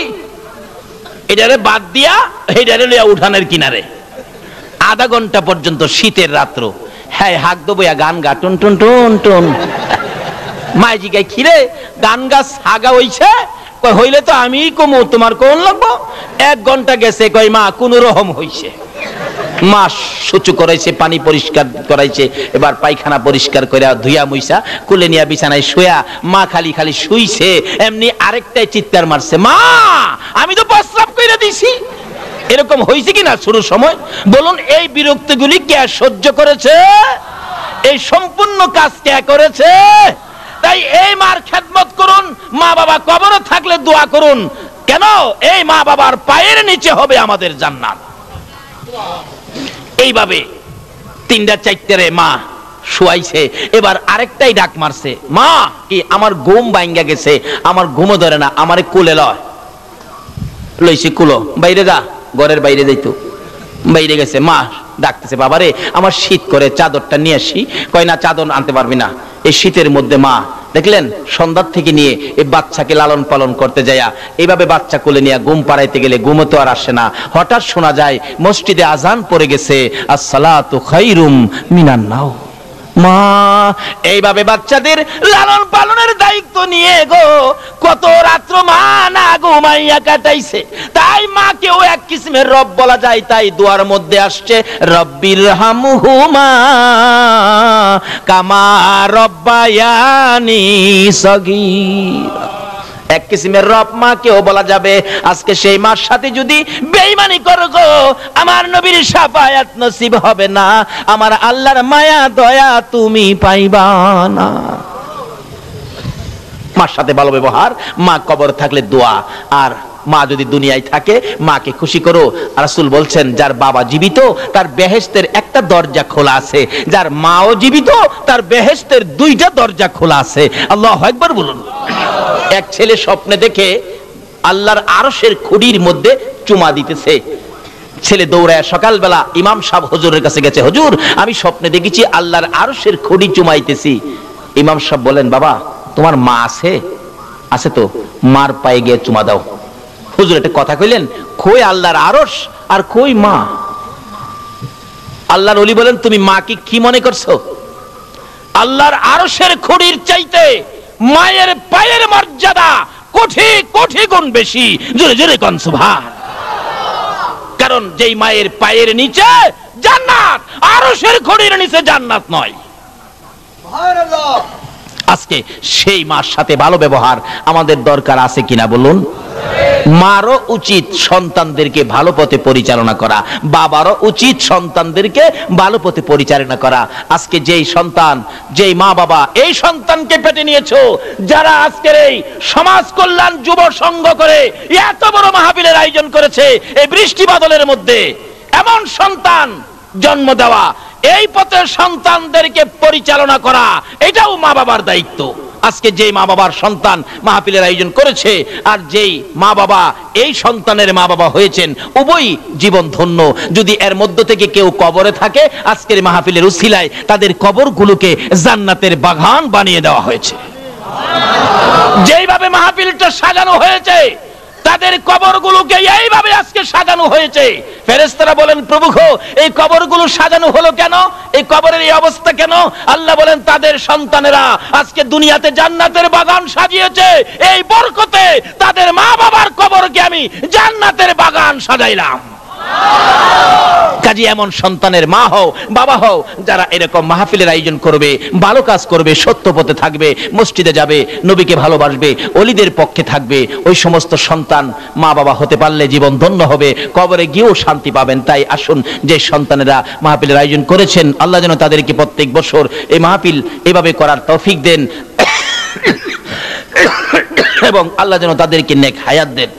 এটারে বাদ দিয়া এটারে লইয়া উঠানের কিনারে। আধা ঘন্টা পর্যন্ত শীতের রাত্র, হ্যাঁ হাক দেবো গান গা টুন টুন টুন টুন। মাই জিগাই, খিরে গান গাছ হাগা হইছে? কই হইলে তো আমি কমু, তোমার কোন লাগবো? 1 ঘন্টা গেছে, কই মা কোন রকম হইছে। মা সুচু করাইছে, পানি পরিষ্কার করাইছে, এবার পায়খানা পরিষ্কার করে ধুইয়া মুইসা কুলে নিয়া বিছানায় শুয়া মা খালি খালি শুইছে, এমনি আরেকটাই চিৎকার মারছে, মা আমি তো প্রস্রাব কইরা দিছি। এরকম হয়েছে কিনা শুরুর সময়? বলুন এই বিরক্তিগুলি কে সহ্য করেছে? এই সম্পূর্ণ কাজ কে করেছে? তাই এই মার খেদমত করুন, মা বাবা কবরে থাকলে দোয়া করুন। কেন? এই মা বাবার পায়ের নিচে হবে আমাদের জান্নাত। এইভাবে 3টা 4টারে মা শুয়াইছে, এবার আরেকটাই ডাক মারছে, মা কি? আমার ঘুম ভাঙ্গা গেছে, আমার ঘুমও ধরে না, আমারে কোলে লয়। লইছি কুলো, বাইরে যা। ঘরের বাইরে যাইতো, বাইরে গেছে। মা ডাকতেছে, বাবারে আমার শীত করে, চাদরটা নিয়ে আসি। কয় না চাদর আনতে পারবি না, এই শীতের মধ্যে। মা দেখলেন সন্ধ্যার থেকে নিয়ে এই বাচ্চাকে লালন পালন করতে যায়া এইভাবে বাচ্চা কোলে নিয়ে ঘুম পাড়াইতে গেলে ঘুমও তো আর আসে না। হঠাৎ শোনা যায় মসজিদে আজান পড়ে গেছে, আসসালাতু খায়রুম মিনান নাও। মা এইভাবে বাচ্চাদের লালন পালনের দায়িত্ব নিয়ে গো কত রাত্র মা না ঘুমাইয়া কাটাইছে। তাই মাকেও এক কিসমের রব বলা যায়। তাই দোয়ার মধ্যে আসছে, রব্বির হামহুমা কামা রব্বায়ানি সগীরা। এক কিসমের রব মাকেও বলা যাবে। আজকে সেই মার সাথে যদি বেঈমানি করো গো, আমার নবীর শাফায়াত নসিব হবে না, আমার আল্লাহর মায়া দয়া তুমি পাইবা না। মার সাথে ভালো ব্যবহার, মা কবর থাকলে দোয়া। আর মা যদি দুনিয়ায় থাকে, মাকে খুশি করো। রাসূল বলছেন, যার বাবা জীবিত তার বেহেশতের একটা দরজা খোলা আছে, যার মাও জীবিত তার বেহেশতের 2টা দরজা খোলা আছে। আল্লাহু আকবার বলুন। এক ছেলে স্বপ্নে দেখে আল্লাহর আরশের খুঁটির মধ্যে চুমা দিতেছে। ছেলে দৌড়ায় সকালবেলা ইমাম সাহেব হুজুরের কাছে গেছে, হুজুর আমি স্বপ্নে দেখেছি আল্লাহর আরশের খুঁটি চুমাইতেছি। ইমাম সাহেব বলেন, বাবা তোমার মা আছে? আছে তো, মার পায়ে গিয়ে চুমা দাও। হুজুর একটা কথা কইলেন, কই আল্লাহর আরশ আর কই মা? আল্লাহর ওলি বলেন, তুমি মাকে কি মনে করছো? আল্লাহর আরশের খুঁটির চাইতে মায়ের পায়ের মর্যাদা কোটি কোটি গুণ বেশি। জোরে জোরে কোন সুবহান। কারণ যেই মায়ের পায়ের নিচে জান্নাত, আরশের ঘড়ির নিচে জান্নাত নয়। সুবহানাল্লাহ। আজকে সেই মার সাথে ভালো ব্যবহার আমাদের দরকার আছে কিনা বলুন? মারও উচিত সন্তানদেরকে ভালো পথে পরিচালনা করা, বাবারও উচিত সন্তানদেরকে ভালো পথে পরিচালনা করা। আজকে যেই সন্তান, যেই মা বাবা এই সন্তানকে পেটে নিয়েছো, যারা আজকের এই সমাজ কল্যাণ যুব সংঘ করে এত বড় মাহফিলের আয়োজন করেছে, এই বৃষ্টি বাদলের মধ্যে এমন সন্তান জন্ম দেওয়া, এই পথে সন্তানদেরকে পরিচালনা করা, এটাও মা বাবার দায়িত্ব। আজকে যেই মা বাবার সন্তান মাহফিলের আয়োজন করেছে, আর যেই মা বাবা এই সন্তানের মা বাবা হয়েছেন, উভয়ই জীবন ধন্য। যদি এর মধ্য থেকে কেউ কবরে থাকে, আজকের মাহফিলের উসিলায় তাদের কবরগুলোকে জান্নাতের বাগান বানিয়ে দেওয়া হয়েছে। যেইভাবে মাহফিলটা সাজানো হয়েছে, তাদের কবরগুলোকে এইভাবে আজকে সাজানো হয়েছে। ফেরেশতারা বলেন, প্রভু গো, এই কবরগুলো সাজানো হলো কেন? এই কবরের এই অবস্থা কেন? আল্লাহ বলেন, তাদের সন্তানেরা আজকে দুনিয়াতে জান্নাতের বাগান সাজিয়েছে, এই বরকতে তাদের মা বাবার কবরকে আমি জান্নাতের বাগান সাজাইলাম। কাজী এমন সন্তানের মা হও, বাবা হও, যারা এরকম মাহফিলের আয়োজন করবে, ভালো কাজ করবে, সত্য পথে থাকবে, মসজিদে যাবে, নবীকে ভালোবাসবে, ওলিদের পক্ষে থাকবে, ওই সমস্ত সন্তান মা বাবা হতে পারলে জীবন ধন্য হবে, কবরে গিয়েও শান্তি পাবেন। তাই আসুন, যে সন্তানেরা মাহফিলের আয়োজন করেছেন, আল্লাহ যেন তাদেরকে প্রত্যেক বছর এই মাহফিল এভাবে করার তৌফিক দেন এবং আল্লাহ যেন তাদেরকে নেক হায়াত দেন।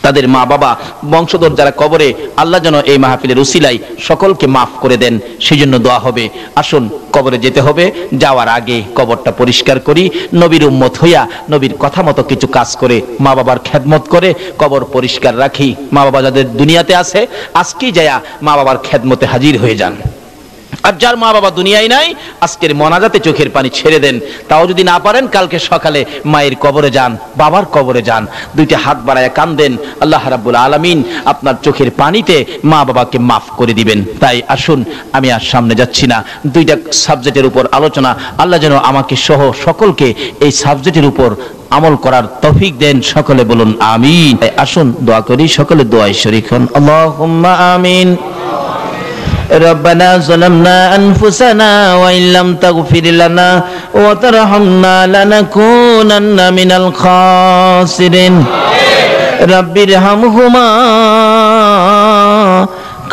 তাদের মা বাবা বংশধর যারা কবরে, আল্লাহ যেন এই মাহফিলের উসিলায় সকলকে মাফ করে দেন, সেজন্য দোয়া হবে। আসুন, কবরে যেতে হবে, যাওয়ার আগে কবরটা পরিষ্কার করি, নবীর উম্মত হইয়া নবীর কথা মতো কিছু কাজ করে মা বাবার খেদমত করে কবর পরিষ্কার রাখি। মা বাবা যাদের দুনিয়াতে আছে, আজকেই যায়া মা বাবার খেদমতে হাজির হয়ে যান। আর যার মা বাবা দুনিয়ায় নাই, আজকের মোনাজাতে চোখের পানি ছেড়ে দেন। তাও যদি না পারেন, কালকে সকালে মায়ের কবরে যান, বাবার কবরে যান, দুইটা হাত বাড়ায় কান্দেন, আল্লাহ রাব্বুল আলামিন আপনার চোখের পানিতে মা বাবাকে মাফ করে দিবেন। তাই আসুন, আমি আর সামনে যাচ্ছি না, দুইটা সাবজেক্টের উপর আলোচনা, আল্লাহ যেন আমাকে সহ সকলকে এই সাবজেক্টের উপর আমল করার তৌফিক দেন। সকলে বলুন আমিন। আসুন দোয়া করি, সকলে দোয়ায় শরীক হন। আল্লাহুম্মা আমিন। ربنا ظلمنا أنفسنا وإن لم تغفر لنا وترحمنا لنكونن من الخاسرين رب ارحمهما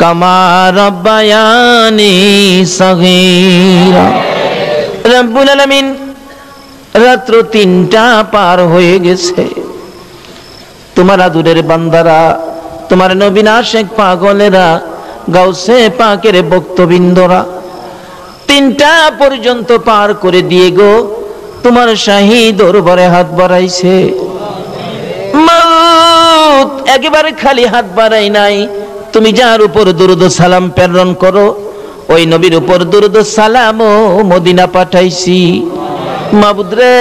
كما ربياني صغيرا রব্বুল আলামিন। রাত্র 3টা পার হয়ে গেছে, তোমার আদুরের বান্দারা, তোমার নবী আশিক পাগলেরা, গাউসে পাকের ভক্তবৃন্দরা 3টা পর্যন্ত পার করে দিয়ে গো তোমার শাহী দরবারে হাত বাড়াইছে। মউত একেবারে খালি হাত বাড়াই নাই, তুমি যার উপর দুরূদ ও সালাম প্রেরণ করো, ওই নবীর উপর দুরূদ ও সালাম ও মদিনা পাঠাইছি। মাবুদ রে,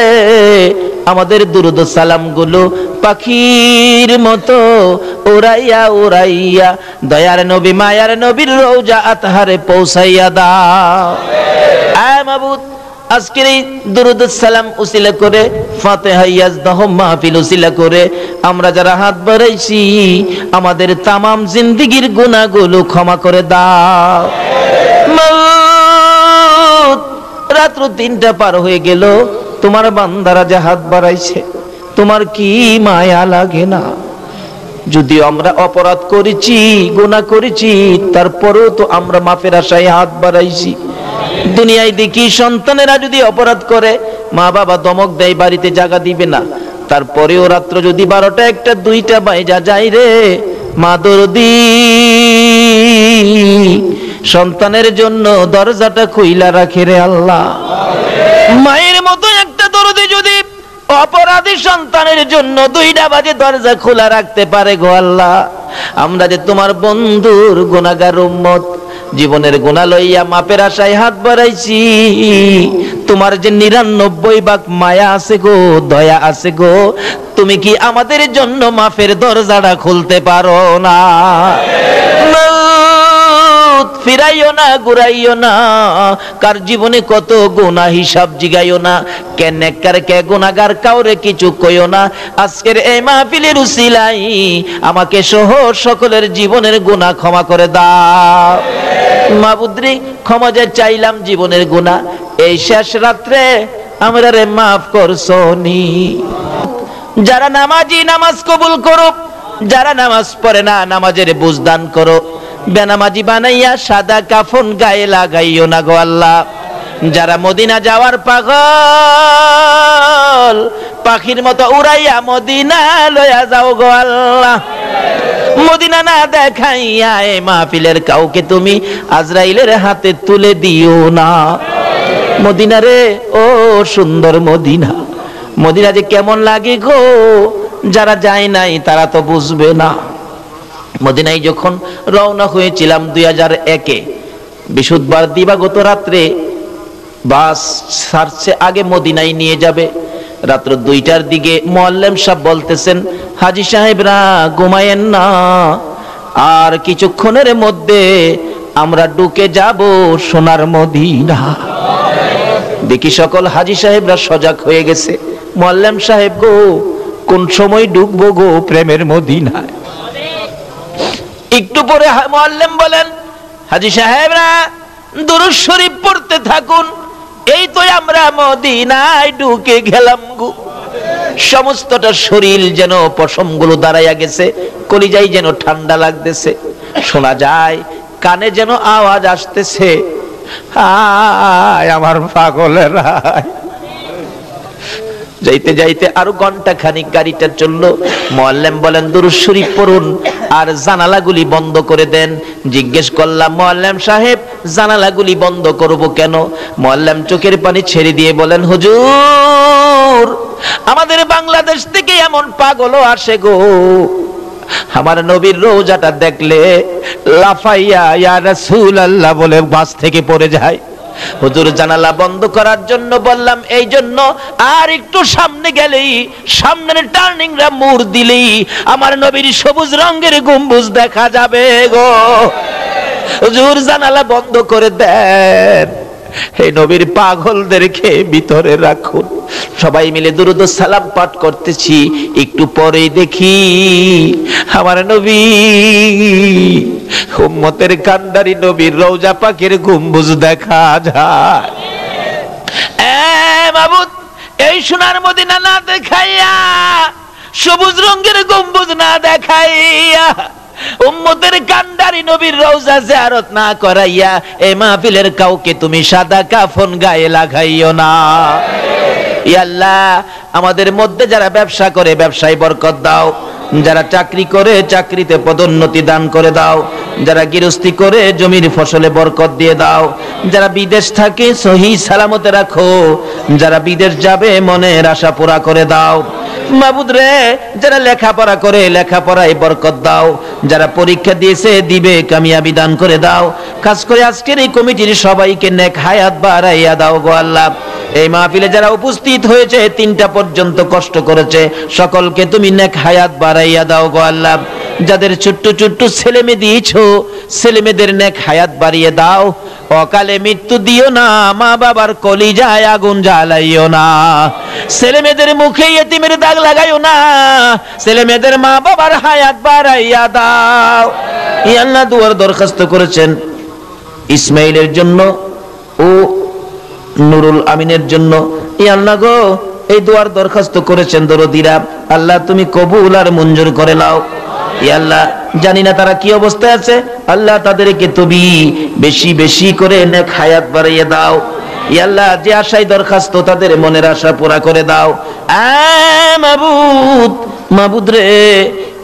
আমাদের দুরূদ ও সালাম গুলো পাখির মতো উড়াইয়া উড়াইয়া দয়ার নবী মায়ার নবীর রওজা আতহারে পৌঁছাইয়া দাও। আয় মাবুদ, আজকের এই দুরূদ ও সালাম উসিলা করে, ফাতিহা ইয়াজদাহ মাহফিল উসিলা করে আমরা যারা হাত বাড়াইছি, আমাদের তামাম জিন্দেগীর গুনাহগুলো ক্ষমা করে দাও। মাবুদ, রাত্র 3টা পার হয়ে গেল, তোমার বান্দারা যে হাত বাড়াইছে, তোমার কি মায়া লাগে না? যদিও আমরা অপরাধ করেছি, গুনাহ করেছি, তারপরেও তো আমরা মাফের আশায় হাত বাড়াইছি। দুনিয়ায় দেখি সন্তানেরা যদি অপরাধ করে, মা বাবা দমক দেয়, বাড়িতে জায়গা দিবে না, তারপরেও রাত্র যদি 12টা 1টা 2টা বাইজা যায় রে, মা দরদি সন্তানের জন্য দরজাটা খুইলা রাখে রে আল্লাহ। মায়ের মতো একটা দরদি যদি অপরাধী সন্তানের জন্য 2টা বাজে দরজা খোলা রাখতে পারে গো আল্লাহ, আমরা যে তোমার বন্ধুর গুনাহগার উম্মত, জীবনের গুনাহ লইয়া মাপের আশায় হাত বাড়াইছি, তোমার যে 99 ভাগ মায়া আছে গো, দয়া আছে গো, তুমি কি আমাদের জন্য মাফের দরজাটা খুলতে পারো না? ফিরাইও না, ঘুরাইও না, কার জীবনে কত গুনাহ হিসাব জিগাইও না, কে নেককার কে গুনাহগার কাউরে কিছু কইও না। আজকের এই মাহফিলের উসিলাই আমাকে সহ সকলের জীবনের গুনাহ ক্ষমা করে দাও। মাবুদ্রি ক্ষমা যে চাইলাম জীবনের গুনাহ, এই শেষ রাত্রে আমরা রে মাফ করছনি। যারা নামাজি নামাজ কবুল করো, যারা নামাজ পড়ে না নামাজের বুঝদান করো, বেনামাজি বানাইয়া সাদা কাফন গায়ে লাগাইও না গো আল্লাহ। যারা মদিনা যাওয়ার পাগল, পাখির মতো উড়াইয়া মদিনা লইয়া যাও গো আল্লাহ। মদিনা না দেখাইয়া এই মাহফিলের কাউকে তুমি আজরাইলের হাতে তুলে দিও না। মদিনা রে, ও সুন্দর মদিনা, মদিনা যে কেমন লাগে গো, যারা যায় নাই তারা তো বুঝবে না। মদিনায় যখন রওনা হয়েছিলাম 2001-এ, বৃহস্পতিবার দিবাগত রাত্রে বাস ছাড়ছে, আগে মদিনায় নিয়ে যাবে। রাত্র 2টার দিকে মুআল্লিম সাহেব বলতেছেন, হাজী সাহেবরা ঘুমায়েন না, আর কিছুক্ষণের মধ্যে আমরা ঢুকে যাব সোনার মদিনা। দেখি সকল হাজী সাহেবরা সজাগ হয়ে গেছে। মুআল্লিম সাহেব গো, কোন সময় ঢুকবো গো প্রেমের মদিনায়? একটু পরে মুআল্লিম বলেন, হাজী সাহেবরা দুরূদ শরীফ পড়তে থাকুন, এই তো আমরা মদিনায় ঢুকে গেলাম গো। সমস্তটা শরীর যেন পশমগুলো দাঁড়াইয়া গেছে, কলিজায় যেন ঠান্ডা লাগতেছে, শোনা যায় কানে যেন আওয়াজ আসতেছে, হায় আমার পাগলেরা। যাইতে যাইতে আরো ঘন্টা খানিক গাড়িটা চললো। মুআল্লিম বলেন, দুরূদ শরীফ পড়ুন আর জানালাগুলি বন্ধ করে দেন। জিজ্ঞেস করলাম, মুআল্লিম সাহেব জানালাগুলি বন্ধ করব কেন? মুআল্লিম চোখের পানি ছেড়ে দিয়ে বলেন, হুজুর আমাদের বাংলাদেশ থেকে এমন পাগলও আসে গো, আমার নবীর রোজাটা দেখলে লাফাইয়া ইয়া রাসূলুল্লাহ বলে বাস থেকে পড়ে যায়। হুজুর জানালা বন্ধ করার জন্য বললাম, এই জন্য আর একটু সামনে গেলেই, সামনের টার্নিংরা মোড় দিলেই আমার নবীর সবুজ রঙের গম্বুজ দেখা যাবে গো। হুজুর জানালা বন্ধ করে দেন, এই নবীর পাগলদেরকে ভিতরে রাখুন। সবাই মিলে দুরূদ ও সালাম পাঠ করতেছি, একটু পরেই দেখি আমার নবী, উম্মতের কান্ডারি নবীর রওজা পাকের গম্বুজ দেখা যায়। মাবুদ, এই সোনার মদিনা না দেখাইয়া, সবুজ রঙের গম্বুজ না দেখাইয়া, উম্মতের কান্ডারি নবীর রওজা জিয়ারত না করাইয়া এই মাহফিলের কাউকে তুমি সাদা কাফন গায়ে লাগাইও না। ইয়া আল্লাহ, আমাদের মধ্যে যারা ব্যবসা করে ব্যবসায় বরকত দাও, যারা চাকরি করে চাকরিতে পদোন্নতি দান করে দাও, যারা গৃহস্থী করে জমির ফসলে বরকত দিয়ে দাও, যারা বিদেশ থাকে সহি সালামতে রাখো, যারা বিদেশ যাবে মনের আশা পুরা করে দাও। মাবুদ রে, যারা লেখাপড়া করে লেখাপড়ায় বরকত দাও, যারা পরীক্ষা দিয়েছে দিবে কামিয়াবি দান করে দাও। খাস করে আজকের এই কমিটির সবাইকে নেক হায়াত বাড়াইয়া দাও গো আল্লাহ। এই মাহফিলে যারা উপস্থিত হয়েছে 3টা পর্যন্ত কষ্ট করেছে, সকলকে তুমি নেক হায়াত বাড়াইয়া দাও গো আল্লাহ। যাদের ছোট্ট ছোট্ট ছেলে মেয়ে দিয়েছো, ছেলে মেয়েদের নেক হায়াত বাড়িয়ে দাও। অকালে মৃত্যু দিও না, মা বাবার কলিজায় আগুন জ্বালাইও না, ছেলে মেয়েদের মুখে ইয়েতিমের দাগ লাগাইও না, ছেলে মেয়েদের মা বাবার হায়াত বাড়াইয়া দাও। ইয়া আল্লাহ, দুয়ার দরখাস্ত করেছেন ইসমাইলের জন্য ও নুরুল আমিনের জন্য। ইয়া আল্লাহ গো, এই দুয়ার দরখাস্ত করেছেন দরদিরা, আল্লাহ তুমি কবুল আর মঞ্জুর করে নাও। ইয়া আল্লাহ, জানি না তারা কি অবস্থায় আছে, আল্লাহ তাদেরকে তুমি বেশি বেশি করে নেক হায়াত বাড়িয়ে দাও। ইয়া আল্লাহ, যে আশায় দরখাস্ত তাদের মনের আশা পুরা করে দাও। মাবুদ, মাবুদ রে,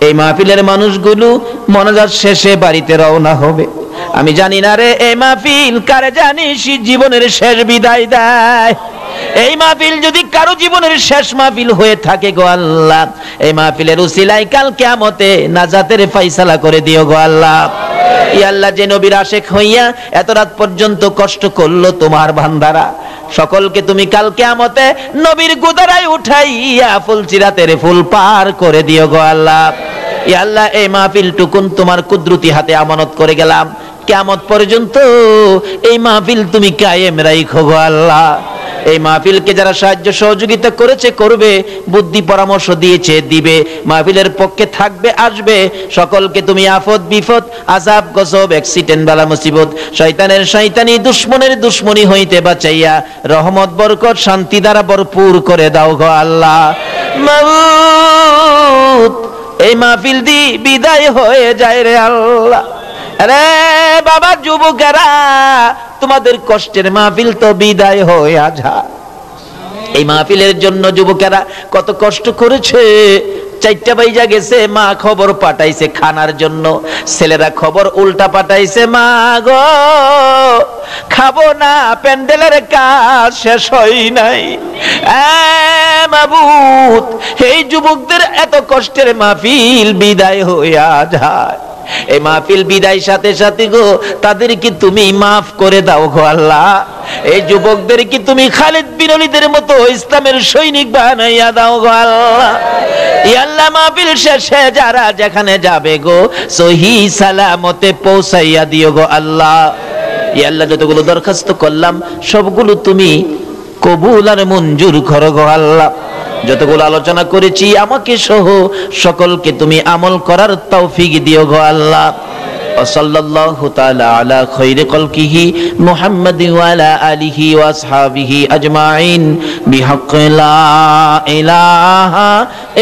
এই মাহফিলের মানুষগুলো মনাজাত শেষে বাড়িতে রওনা হবে। আমি জানি না রে, এই মাহফিল কারে জানিস জীবনের শেষ বিদায় দেয়। এই মাহফিল যদি কারো জীবনের শেষ মাহফিল হয়ে থাকে গো আল্লাহ, এই মাহফিলের উসিলায় কাল কিয়ামতে নাজাতের ফয়সালা করে দিও গো আল্লাহ। ইয়া আল্লাহ, যে নবীর আশিক হইয়া এত রাত পর্যন্ত কষ্ট করলো তোমার বান্দারা, সকলকে তুমি কাল কিয়ামতে নবীর গুদারায় উঠাইয়া ফুলচিরাতের ফুল পার করে দিও গো আল্লাহ। ইয়া আল্লাহ, এই মাহফিল টুকুন তোমার কুদরতি হাতে আমানত করে গেলাম। কিয়ামত পর্যন্ত এই মাহফিল তুমি কায়েম রাখো গো আল্লাহ। এই মাহফিলকে যারা সাহায্য সহযোগিতা করেছে করবে, বুদ্ধি পরামর্শ দিয়েছে দিবে, মাহফিলের পক্ষে থাকবে আসবে, সকলকে তুমি আফত বিপদ আযাব গজব অ্যাক্সিডেন্ট বালা মুসিবত শয়তানের শয়তানি দুশমনের দুশমনি হইতে বাঁচাইয়া রহমত বরকত শান্তি দ্বারা ভরপুর করে দাও গো আল্লাহ। মাউত এই মাহফিল দি বিদায় হয়ে যায় রে আল্লাহ। আরে বাবা যুবকেরা, তোমাদের কষ্টের মাহফিল তো বিদায় হয়ে যায়। এই মাহফিলের জন্য যুবকেরা কত কষ্ট করেছে। 4টা বাইজা গেছে, মা খবর পাঠাইছে খানার জন্য, ছেলেরা খবর উল্টা পাঠাইছে, মা গো খাবো না, প্যান্ডেলের কাজ শেষ হয় নাই। মাবুদ এই যুবকদের এত কষ্টের মাহফিল বিদায় হইয়া যায়। এই মাহফিল বিদায় সাথে সাথে গো তাদেরকে তুমি মাফ করে দাও গো আল্লাহ। এই যুবকদেরকে তুমি খালিদ বিন ওলীদের মতো ইসলামের সৈনিক বানাইয়া দাও গো আল্লাহ। ইয়া আল্লাহ মাহফিল শেষে যারা যেখানে যাবে গো সহি সালামতে পৌঁছাইয়া দিও গো আল্লাহ। ইয়া আল্লাহ যতগুলো দরখাস্ত করলাম সবগুলো তুমি কবুল আর মঞ্জুর করো গো আল্লাহ। যতগুলো আলোচনা করেছি আমাকে সহ সকলকে তুমি আমল করার তৌফিক দিও গো আল্লাহ। সাল্লাল্লাহু তাআলা আলা খায়রি খালকিহি মুহাম্মাদি ওয়া আলা আলিহি ওয়া আসহাবিহি আজমাইন বিহাক্কি লা ইলাহা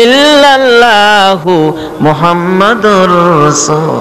ইল্লাল্লাহু মুহাম্মাদুর রাসূল।